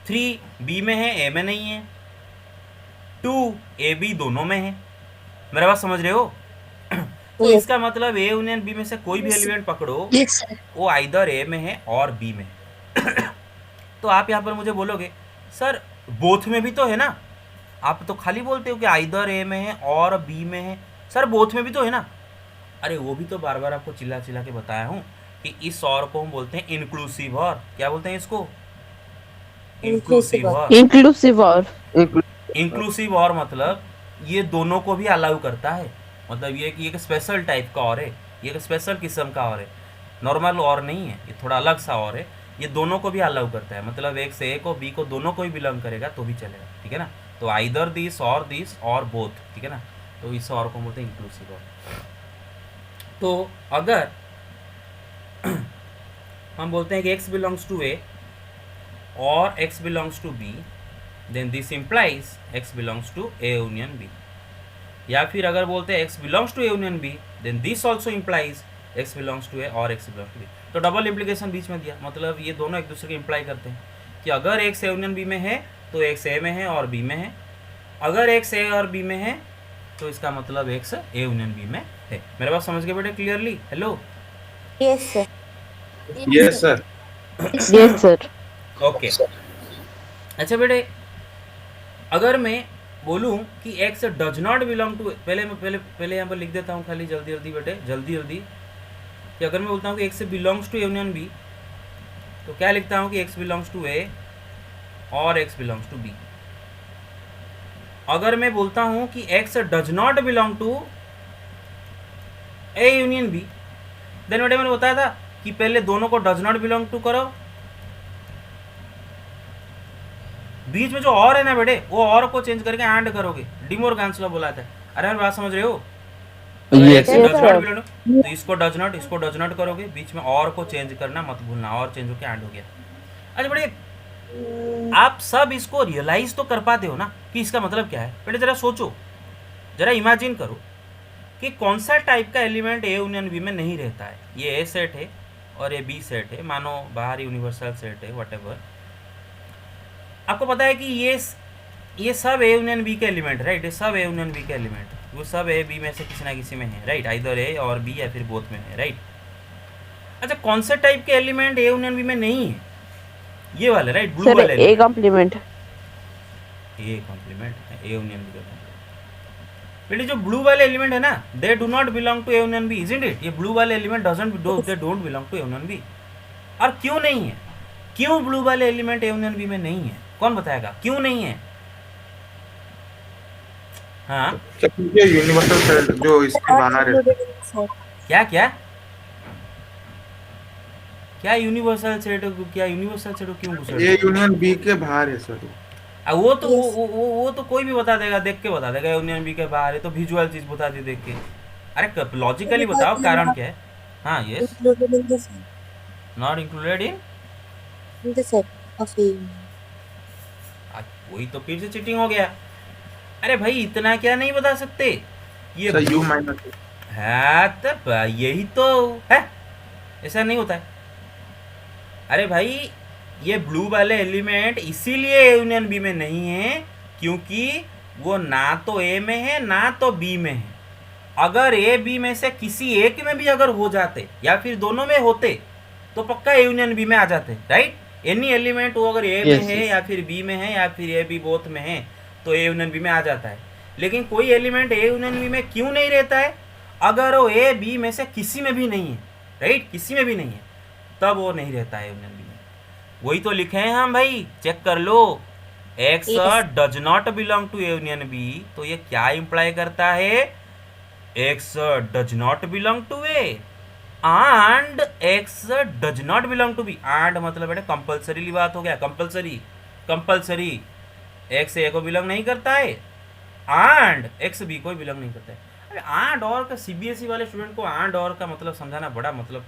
3 B में है ए में नहीं है, 2 ए बी दोनों में है। मेरा बात समझ रहे हो? तो
Yes.
इसका मतलब ए यूनियन बी में से कोई भी एलिमेंट पकड़ो
Yes, sir.
वो आइदर ए में है और बी में है। तो आप यहाँ पर मुझे बोलोगे सर बोथ में भी तो है ना, आप तो खाली बोलते हो कि आइदर ए में है और बी में है, सर बोथ में भी तो है ना। अरे वो भी तो बार बार आपको चिल्ला के बताया हूँ कि इस और को हम बोलते हैं इंक्लूसिव और, क्या बोलते हैं इसको? इंक्लूसिव और।
Inclusive or.
इंक्लूसिव और मतलब ये दोनों को भी अलाउ करता है, मतलब ये कि एक स्पेशल टाइप का और है, ये एक स्पेशल किस्म का और है, नॉर्मल और नहीं है, ये थोड़ा अलग सा और है, ये दोनों को भी अलाउ करता है। मतलब एक से ए को बी को दोनों को ही बिलोंग करेगा तो भी चलेगा, ठीक है ना। तो आइदर दिस और बोथ, ठीक है ना। तो इस और को बोलते हैं इंक्लूसिव और। तो अगर हम बोलते हैं कि x बिलोंग्स टू ए और x belongs to B, then this implies x belongs to A union B. या फिर अगर बोलते हैं x belongs to A union B, then this also implies x belongs to A और x belongs to B. तो double implication बीच में दिया, मतलब ये दोनों एक दूसरे को इम्प्लाई करते हैं कि अगर x ए यूनियन बी में है तो x ए में है और बी में है, अगर x ए और बी में है तो इसका मतलब x ए यूनियन बी में है। मेरे बात समझ गए बेटे clearly? Hello
Yes, sir.
Yes, sir.
Yes, sir.
Okay. अच्छा बेटे अगर मैं बोलूं कि x does not belong to, पहले यहाँ पर लिख देता हूँ खाली जल्दी जल्दी बेटे, जल्दी जल्दी, कि अगर मैं बोलता हूँ कि x belongs to union b, तो क्या लिखता हूँ कि x बिलोंग्स टू a और x बिलोंग्स टू b। अगर मैं बोलता हूँ कि x does not belong to a union b, then बेटे मैंने बताया था कि पहले दोनों को डज नॉट बिलोंग टू करो, बीच में जो और है ना बेटे वो और को चेंज करके एंड करोगे, डिमोर्गन्स लॉ बोला था। अरे मेरी बात समझ रहे हो?
Yes,
does
sir.
Not belong to, तो इसको डज नॉट, इसको डज नॉट करोगे, बीच में और को चेंज करना मत भूलना, और चेंज होके एंड हो गया। अच्छा बेटे आप सब इसको रियलाइज तो कर पाते हो ना कि इसका मतलब क्या है? बेटे जरा सोचो, जरा इमेजिन करो कि कौन सा टाइप का एलिमेंट ए यूनियन बी में नहीं रहता है। ये ए सेट है और ये बी सेट है, मानो बाहर यूनिवर्सल सेट है, व्हाटएवर। आपको पता है कि ये सब ए यूनियन बी के एलिमेंट, राइट? ये सब ए यूनियन बी के एलिमेंट, वो सब ए बी में से किसी ना किसी में है, राइट? आइदर ए और बी या फिर बोथ में है, राइट? अच्छा कौन से टाइप के एलिमेंट ए यूनियन बी में नहीं है? ये वाले, राइट? ब्लू
सर
वाले
ए कॉम्प्लीमेंट।
ए कॉम्प्लीमेंट है, ए यूनियन बी का। बेटे जो ब्लू वाले एलिमेंट है ना, they do not belong to A union B, isn't it? ये ब्लू वाले element they don't belong to A union B. और क्यों नहीं है? क्यों ब्लू वाले एलिमेंट ए यूनियन बी में नहीं है? कौन बताएगा क्यों नहीं है? हाँ
क्योंकि यूनिवर्सल सेट जो इसके बाहर है,
क्या क्या क्या यूनिवर्सल सेट, क्या यूनिवर्सल सेट क्यों घुसा?
ये यूनियन बी के बाहर है सर।
वो तो वो तो कोई भी बता देगा, देख के बता देगा यूनियन बी के बाहर है, तो विजुअल चीज बता दी देख के। अरे लॉजिकली बताओ कारण क्या है? हाँ yes,
included in the set.
Not included in,
In the set of A union.
वही तो फिर से चीटिंग हो गया। अरे भाई इतना क्या नहीं बता सकते? ये
सर यू माइनस
है तब यही तो है, ऐसा नहीं होता है। अरे भाई ये ब्लू वाले एलिमेंट इसीलिए यूनियन बी में नहीं है क्योंकि वो ना तो ए में है ना तो बी में है। अगर ए बी में से किसी एक में भी अगर हो जाते या फिर दोनों में होते तो पक्का यूनियन बी में आ जाते, राइट? एनी एलिमेंट वो अगर ए में है या फिर बी में है या फिर ए बी बोथ में है तो ए यूनियन बी में आ जाता है। लेकिन कोई एलिमेंट ए यूनियन बी में क्यों नहीं रहता है? अगर वो ए बी में से किसी में भी नहीं है, राइट? किसी में भी नहीं है तब वो नहीं रहता है यूनियन बी में। वही तो लिखे हैं हम भाई, चेक कर लो। X does not belong to union B, तो ये क्या इंप्लाई करता है? X does not belong to A and X does not belong to B. And मतलब बेटा कंपल्सरी बात हो गया, कंपल्सरी एक्स ए को बिलोंग नहीं करता है एंड एक्स बी को बिलोंग नहीं करता है। अरे एंड और का सीबीएसई वाले स्टूडेंट को एंड और का मतलब समझाना बड़ा, मतलब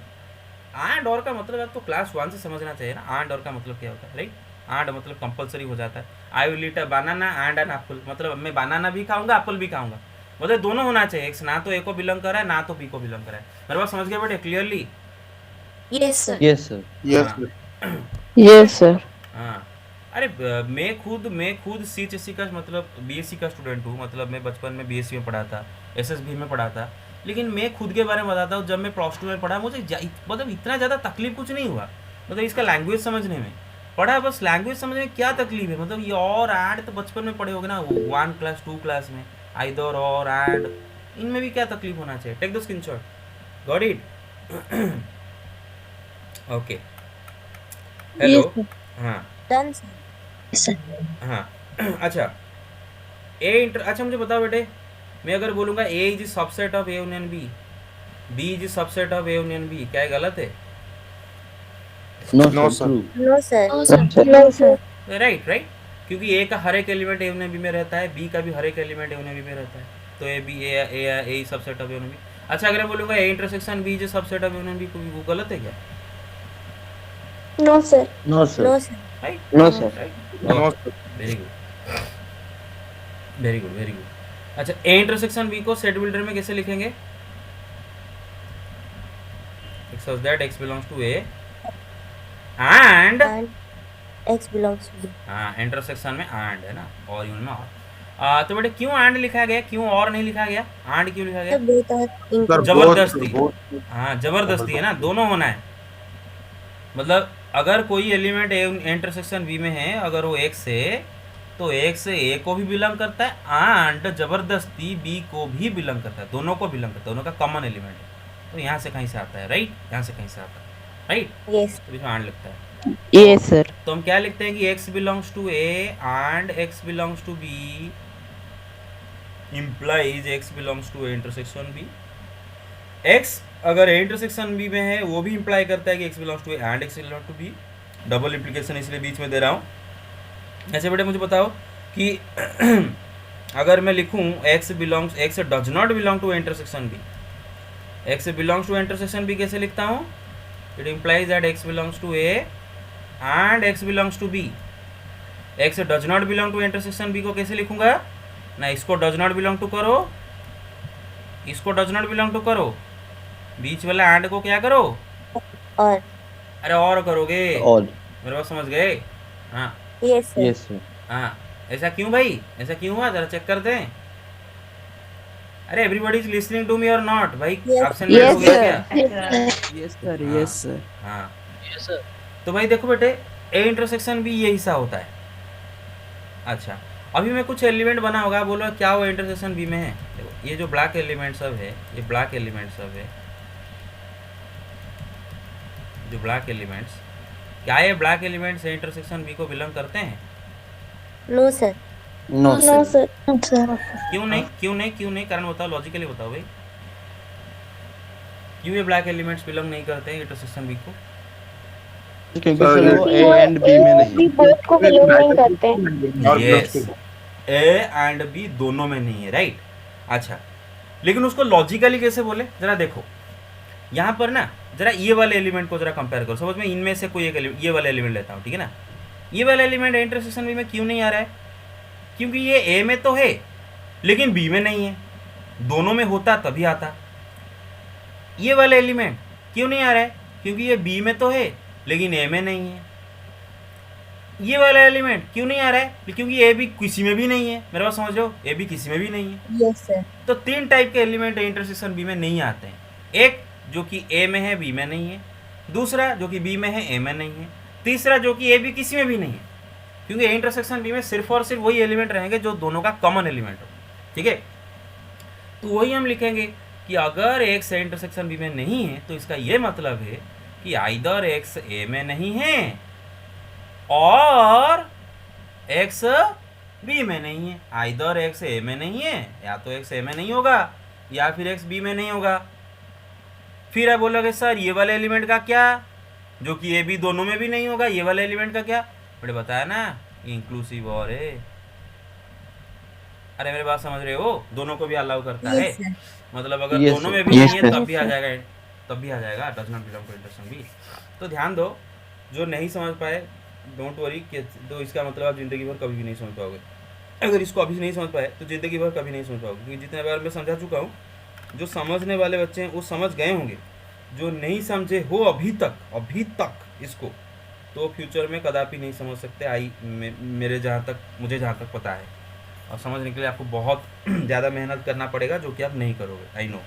एंड और का मतलब आप तो क्लास 1 से समझना चाहिए ना। एंड और का मतलब क्या होता है, राइट? एंड मतलब कंपल्सरी हो जाता है। I will eat a banana and an apple, मतलब मैं बनाना भी खाऊंगा एप्पल भी खाऊंगा, मतलब दोनों होना चाहिए। एक्स ना तो ए को बिलोंग कर रहा है ना तो बी को बिलोंग कर रहा है। मेरे बात समझ गया बेटे clearly?
Yes, sir.
Yes, sir.
Yes
yes sir.
हाँ अरे मैं खुद सीएचएससी का मतलब बीएससी का स्टूडेंट हूँ, मतलब मैं बचपन में बीएससी में पढ़ा था, एसएसबी में पढ़ा था। लेकिन मैं खुद के बारे में बताता हूँ, जब मैं +2 में पढ़ा मुझे मतलब इतना ज़्यादा तकलीफ कुछ नहीं हुआ, मतलब इसका लैंग्वेज समझने में पढ़ा, बस लैंग्वेज समझने में क्या तकलीफ है? मतलब ये और एंड तो बचपन में पढ़े होगे ना 1 क्लास 2 क्लास में, आइदर और एंड, इनमें भी क्या तकलीफ होना चाहिए? Take the screenshot, got it? Okay hello, हाँ
Done, sir.
हाँ अच्छा अच्छा मुझे बताओ बेटे, मैं अगर बोलूँगा A is subset of A union B is subset of A union B, क्या है गलत है?
No,
No,
sir.
sir.
True.
No, sir.
No, sir. No, sir.
Right क्योंकि ए का हर एक एलिमेंट ए यूनियन बी में रहता है, बी का भी हर एक एलिमेंट ए यूनियन बी में रहता है, तो A B A subset of A union B. अच्छा अगर मैं बोलूँगा A intersection B is subset of union B, वो गलत है क्या?
No, sir.
No, sir.
No, sir.
Right
No, sir.
No
very good. अच्छा ए इंटरसेक्शन बी को सेट बिल्डर में कैसे लिखेंगे? Such that x belongs to A and
And X belongs to B.
हाँ इंटरसेक्शन में एंड है ना, और यूनियन में और। तो बेटे क्यों एंड लिखा गया, क्यों और नहीं लिखा गया? एंड क्यों लिखा गया?
The both are included.
जबरदस्ती, हाँ जबरदस्ती है ना, दोनों होना है। मतलब अगर कोई एलिमेंट ए इंटरसेक्शन बी में है, अगर वो एक्स है तो एक्स ए को भी बिलोंग करता है एंड जबरदस्ती बी को भी बिलोंग करता है, दोनों को बिलोंग करता है, दोनों का कॉमन एलिमेंट है। तो यहाँ से कहीं से आता है, राइट, यहाँ से कहीं से आता है, राइट,
Yes.
तो इसमें एंड लगता है।
Yes, sir.
तो हम क्या लिखते हैं कि x belongs to A and x belongs to B implies x belongs to A intersection B. x अगर ए इंटरसेक्शन बी में है वो भी इंप्लाई करता है कि x belongs to A and x belongs to B. Double implication इसलिए बीच में दे रहा हूँ। ऐसे बेटे मुझे बताओ कि अगर मैं लिखूँ x does not belong to A intersection B, x belongs to intersection B कैसे लिखता हूँ? It implies that x belongs to A and x belongs to B. x does not belong to intersection B को कैसे लिखूंगा? ना इसको does not belong to करो, इसको डज नॉट बिलोंग टू करो, बीच वाला एंड को क्या करो?
Or.
अरे और करोगे,
All.
मेरे बात समझ गए? हाँ
Yes, sir.
Yes, sir.
हाँ, ऐसा क्यों भाई, ऐसा क्यों हुआ? जरा चेक करते हैं। अरे everybody is listening to me और नॉट भाई?
Yes.
ऑप्शन
Yes,
हो गया
sir.
क्या?
Yes sir,
हाँ।
yes sir.
हाँ तो भाई देखो बेटे, ए इंटरसेक्शन भी ये हिस्सा होता है। अच्छा, अभी मैं कुछ एलिमेंट बना होगा, बोलो क्या वो इंटरसेक्शन बी में है? देखो ये जो ब्लैक एलिमेंट सब है, ये ब्लैक एलिमेंट सब है, जो ब्लैक एलिमेंट्स, क्या ये black elements A intersection B को बिलोंग करते हैं?
No, sir.
No,
No,
sir.
sir.
क्यों नहीं, क्यों नहीं, क्यों नहीं? कारण बताओ, लॉजिकली बताओ भाई, क्यों ये ब्लैक एलिमेंट्स बिलोंग नहीं करते हैं इंटरसेक्शन बी को?
क्योंकि
Sir,
सर वो ए एंड बी में नहीं।
भी बोथ को बिलोंग नहीं करते हैं।
और
yes,
plus two.
A and B दोनों में नहीं है, राइट। अच्छा, लेकिन उसको लॉजिकली कैसे बोले जरा देखो, यहाँ पर ना जरा ये वाले एलिमेंट को जरा कंपेयर करो। सपोज मैं इनमें से कोई एक ये वाला एलिमेंट लेता हूँ, ठीक है ना? ये वाला एलिमेंट इंटरसेक्शन बी में क्यों नहीं आ रहा है? क्योंकि ये ए में तो है लेकिन बी में नहीं है, दोनों में होता तभी आता। ये वाला एलिमेंट क्यों नहीं आ रहा है? क्योंकि ये बी में तो है लेकिन ए में नहीं है। ये वाला एलिमेंट क्यों नहीं आ रहा है? क्योंकि ए भी किसी में भी नहीं है। मेरे पास समझ लो, ए भी किसी में भी नहीं है।
Yes, sir.
तो तीन टाइप के एलिमेंट इंटरसेक्शन बी में नहीं आते हैं। एक जो कि ए में है बी में नहीं है, दूसरा जो कि बी में है ए में नहीं है, तीसरा जो कि ए भी किसी में भी नहीं है। क्योंकि इंटरसेक्शन बी में सिर्फ और सिर्फ वही एलिमेंट रहेंगे जो दोनों का कॉमन एलिमेंट हो, ठीक है? तो वही हम लिखेंगे कि अगर एक्स इंटरसेक्शन बी में नहीं है तो इसका ये मतलब है कि आइदर एक्स ए में नहीं है और एक्स बी में नहीं है। आइदर एक्स ए में नहीं है, या तो एक्स ए में नहीं होगा या फिर एक्स बी में नहीं होगा। फिर आप बोलोगे सर ये वाले एलिमेंट का क्या, जो कि ए बी दोनों में भी नहीं होगा, ये वाले एलिमेंट का क्या? मैंने बताया ना, इंक्लूसिव और है। अरे मेरे बात समझ रहे हो? दोनों को भी अलाउ करता है।
Yes, sir.
मतलब अगर
Yes,
दोनों
sir.
में भी
Yes,
नहीं है
sir.
तब भी आ जाएगा, तब भी आ जाएगा does not belong to intersection B. तो ध्यान दो, जो नहीं समझ पाए डोंट वरी, तो इसका मतलब आप जिंदगी भर कभी भी नहीं समझ पाओगे। अगर इसको अभी नहीं समझ पाए तो जिंदगी भर कभी नहीं समझ पाओगे, क्योंकि जितने बार मैं समझा चुका हूँ, जो समझने वाले बच्चे हैं वो समझ गए होंगे, जो नहीं समझे हो अभी तक इसको, तो फ्यूचर में कदापि नहीं समझ सकते। मुझे जहाँ तक पता है, और समझने के लिए आपको बहुत ज़्यादा मेहनत करना पड़ेगा, जो कि आप नहीं करोगे, आई नो।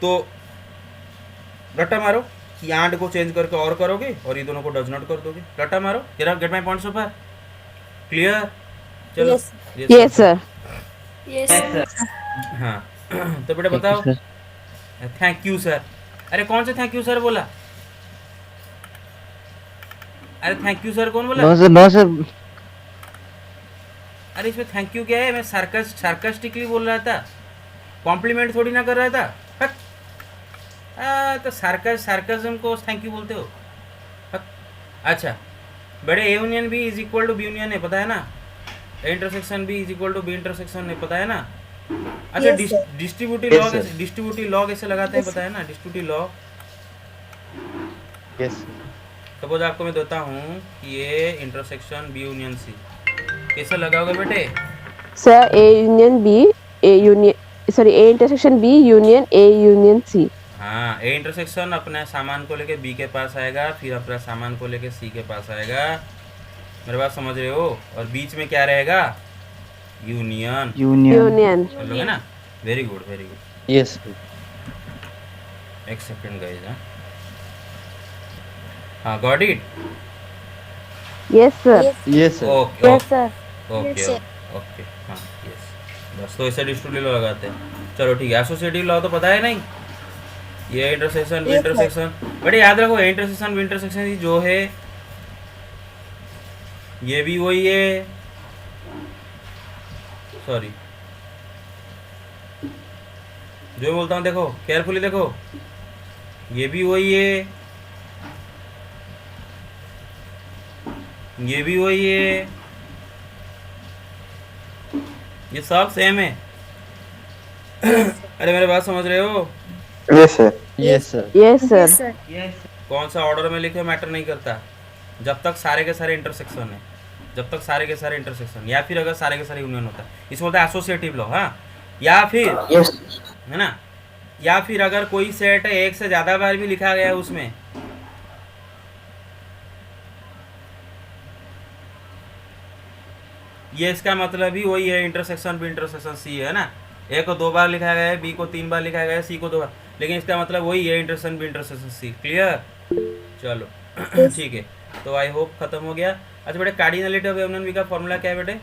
तो रट्टा मारो कि एंड को चेंज करके और करोगे और ये दोनों को डज नॉट कर दोगे। रट्टा मारो, gate my point so far? Clear? चलो।
Yes.
Yes, sir.
हाँ तो बेटा बताओ। Thank you sir. अरे कौन से थैंक यू सर बोला? अरे थैंक यू सर कौन बोला?
No sir, no sir.
अरे इसमें थैंक यू क्या है? मैं सार्कास्टिकली बोल रहा था, कॉम्प्लीमेंट थोड़ी ना कर रहा था। तो सार्काज्म को थैंक यू बोलते हो? अच्छा बड़े, A union B is equal to B union है, पता है ना? A intersection B is equal to B intersection है, पता है ना? अच्छा
Yes, sir.
डिस्ट्रीब्यूटिव लॉग ऐसे लगाते हैं,
Yes,
पता है ना? Distributive log.
यस
सपोज आपको मैं देता हूँ कि ये इंटरसेक्शन बी यूनियन सी, कैसे लगाओगे बेटे?
Sir, A union B, A intersection B union A union C.
हाँ, ए इंटरसेक्शन अपने सामान को लेके बी के पास आएगा, फिर अपना सामान को लेके सी के पास आएगा। मेरे बात समझ रहे हो? और बीच में क्या रहेगा? यूनियन।
Union.
चलोगे ना? Very good, very good.
Yes
एक सेकंड गाइस। हाँ got it?
Yes, sir.
Yes.
Yes sir.
Okay
Yes, sir.
Okay okay हाँ यस बस तो ऐसे डिस्ट्रीब्यूटिव लॉ लगाते हैं चलो ठीक है एसोसिएटिव लॉ तो पता है नहीं ये इंटरसेक्शन
Yes,
इंटरसेक्शन बट याद रखो इंटरसेक्शन इंटरसेक्शन जो है ये भी वही है सॉरी जो मैं बोलता हूँ देखो केयरफुली देखो ये भी वही है ये भी वही है ये सब सेम है अरे मेरे बात समझ रहे हो
Yes, sir. Yes, sir.
Yes, sir.
कौन सा ऑर्डर में लिखे मैटर नहीं करता जब तक सारे के सारे इंटरसेक्शन है जब तक सारे के सारे इंटरसेक्शन या फिर अगर सारे के सारे यूनियन होता है इसे बोलता है एसोसिएटिव लॉ हाँ या फिर है ना या फिर अगर कोई सेट एक से ज्यादा बार भी लिखा गया है उसमें ये इसका मतलब ही वही है इंटरसेक्शन बी इंटरसेक्शन सी है ना ए को 2 बार लिखा गया है बी को 3 बार लिखा गया है सी को 2 बार लेकिन इसका मतलब वही है intersection B intersection C clear चलो ठीक है तो आई होप खत्म हो गया अच्छा बेटे कार्डिनलिटी ऑफ यूनियन बी का फॉर्मूला क्या है बेटे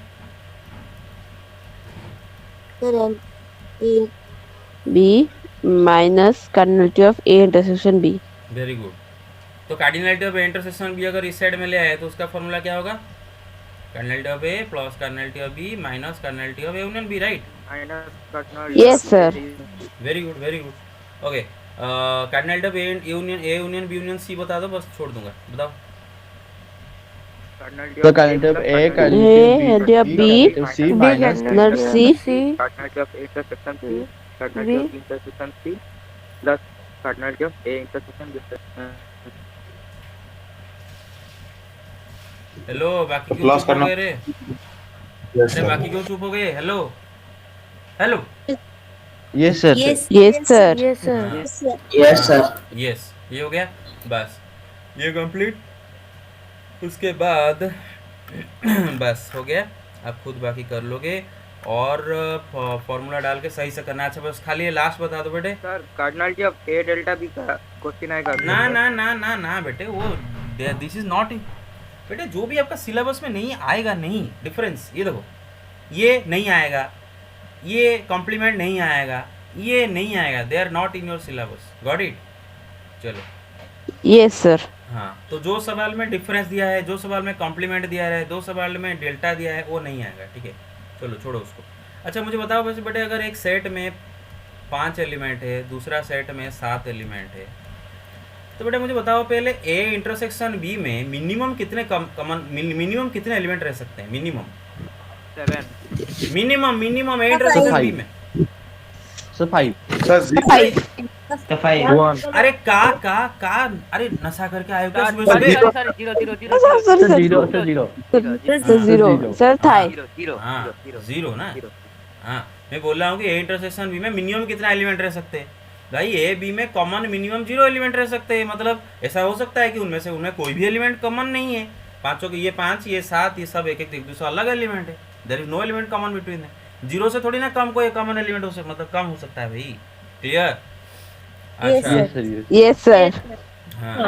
Sir, E.
B minus cardinality of A intersection B.
Very good तो cardinality of A intersection B अगर इस साइड में ले आए तो उसका फॉर्मूला क्या होगा cardinality of A plus cardinality of B minus cardinality of A union B right
Yes, sir.
Very good okay cardinality of A union B union C बता दो बस छोड़ दूंगा बताओ
The cardinality of A,
A,
cardinality of B,
B,
cardinality of C minus
Not C.
cardinality of A intersection C, cardinality of B intersection C, plus cardinality of A intersection B.
Hello बाकी क्यों
Plus
चुप हो
करना।
गए रे
Yes,
अरे बाकी क्यों चुप हो गए hello hello
Yes, sir.
Yes.
Yes, sir.
Yes, sir. Yes, sir.
Yes, sir.
Yes ये हो गया बस ये कंप्लीट उसके बाद बस हो गया आप खुद बाकी कर लोगे और फॉर्मूला डाल के सही से करना अच्छा बस खाली ये लास्ट बता दो बेटे
sir cardinality of A delta B का क्वेश्चन आएगा
ना ना ना ना ना बेटे वो दिस इज नॉट बेटे जो भी आपका सिलेबस में नहीं आएगा नहीं डिफरेंस ये देखो ये नहीं आएगा ये कॉम्प्लीमेंट नहीं आएगा ये नहीं आएगा they are not in your syllabus got it चलो
Yes, sir.
हाँ तो जो सवाल में डिफरेंस दिया है जो सवाल में कॉम्प्लीमेंट दिया है दो सवाल में डेल्टा दिया है वो नहीं आएगा ठीक है चलो छोड़ो उसको अच्छा मुझे बताओ वैसे बेटे अगर एक सेट में 5 एलिमेंट है दूसरा सेट में 7 एलिमेंट है तो बेटा मुझे बताओ पहले ए इंटरसेक्शन बी में मिनिमम कितने मिनिमम कितने एलिमेंट रह सकते हैं minimum minimum A intersection B में
So 5.
Sir,
Five.
अरे का अरे नशा करके आए हो क्या सुबह सुबह
Sir,
Sir,
sir.
0, sir, 0.
Sir, zero. Sir, thigh.
हाँ जीरो ना हाँ मैं बोल रहा हूँ कि ए इंटरसेक्शन बी में मिनिमम कितना एलिमेंट रह सकते हैं भाई ए बी में कॉमन मिनिमम 0 एलिमेंट रह सकते हैं मतलब ऐसा हो सकता है कि उनमें से उनमें कोई भी एलिमेंट कॉमन नहीं है पांचों के ये 5 ये 7 ये सब एक दूसरा अलग एलिमेंट है there is no element common between है 0 से थोड़ी ना कम कोई कॉमन एलिमेंट हो सकता मतलब कम हो सकता है भाई क्लियर
Yes,
अच्छा
Yes, sir, yes.
Yes, sir.
हाँ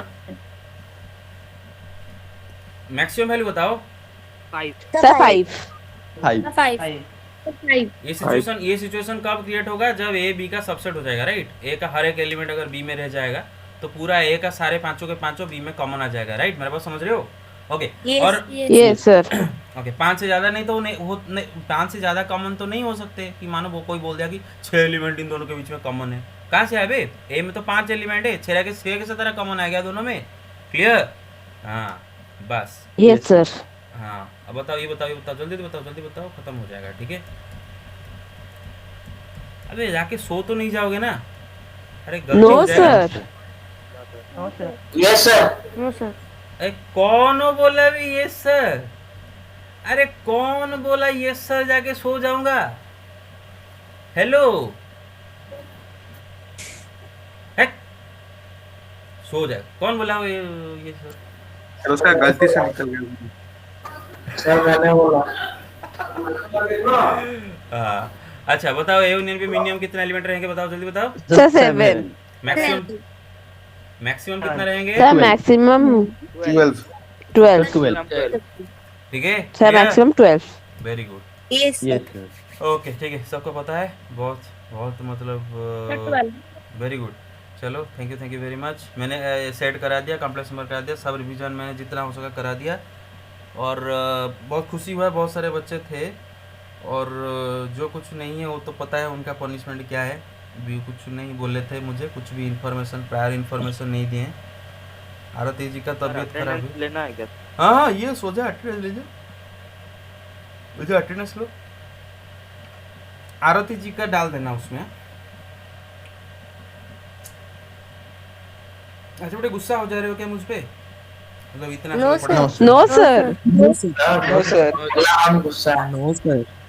मैक्सिमम वैल्यू बताओ
Sir, five.
5.
Five.
ये सिचुएशन कब क्रिएट होगा जब ए बी का सबसेट हो जाएगा राइट ए का हर एक एलिमेंट अगर बी में रह जाएगा तो पूरा ए का सारे पांचों के पांचों बी में कॉमन आ जाएगा राइट मेरे पास समझ रहे हो ओके
Yes.
और
Yes, sir.
ओके 5 से ज़्यादा नहीं तो नहीं 5 से ज़्यादा कॉमन तो नहीं हो सकते कि मानो वो कोई बोल दिया कि 6 एलिमेंट इन दोनों के बीच में कॉमन है कहाँ से है बे ए में तो 5 एलिमेंट है 6 के तरह कॉमन आ गया दोनों में क्लियर हाँ बस
Yes, sir.
हाँ अब बताओ ये बताओ जल्दी बताओ खत्म हो जाएगा ठीक है अबे जाके सो तो नहीं जाओगे ना अरे गलती
No,
हो जाएगा।
sir.
Yes, sir.
No, sir.
अरे कौन बोला भी ये सर अरे कौन बोला ये सर जाके सो जाऊंगा हेलो सो जाए कौन बोला ये सर
सर उसका गलती से निकल गया
Sir, मैंने बोला.
हाँ अच्छा बताओ ए यूनियन पे मिनिमम कितने एलिमेंट रहेंगे बताओ जल्दी बताओ
Sir, seven.
मैक्सिमम कितना रहेंगे
Sir, maximum
12
12.
12.
ठीक है
Sir,
Clear?
maximum 12.
Very good.
Yes,
Yes,
sir.
sir.
Okay ठीक है, सबको पता है। बहुत बहुत मतलब वेरी गुड। चलो थैंक यू वेरी मच। मैंने सेट करा दिया, कॉम्प्लेक्स नंबर करा दिया, सब रिवीजन मैंने जितना हो सका करा दिया। और बहुत खुशी हुआ, बहुत सारे बच्चे थे और जो कुछ नहीं है वो तो पता है उनका पनिशमेंट क्या है। भी कुछ नहीं बोले थे मुझे, कुछ भी इन्फॉर्मेशन प्रायर इन्फॉर्मेशन नहीं दिए। आरती जी का तबीयत खराब
अटेंडेंस
है।
लेना है क्या?
हाँ ये सो जा, अटेंडेंस ले जाओ, मुझे अटेंडेंस लो। आरती जी का डाल देना उसमें। अच्छा बड़े गुस्सा हो जा रहे हो क्या मुझ पे? मतलब इतना
No,
सब पढ़ा-
sir.
No, sir.
No, sir.
No, sir.
No, sir.
No, sir.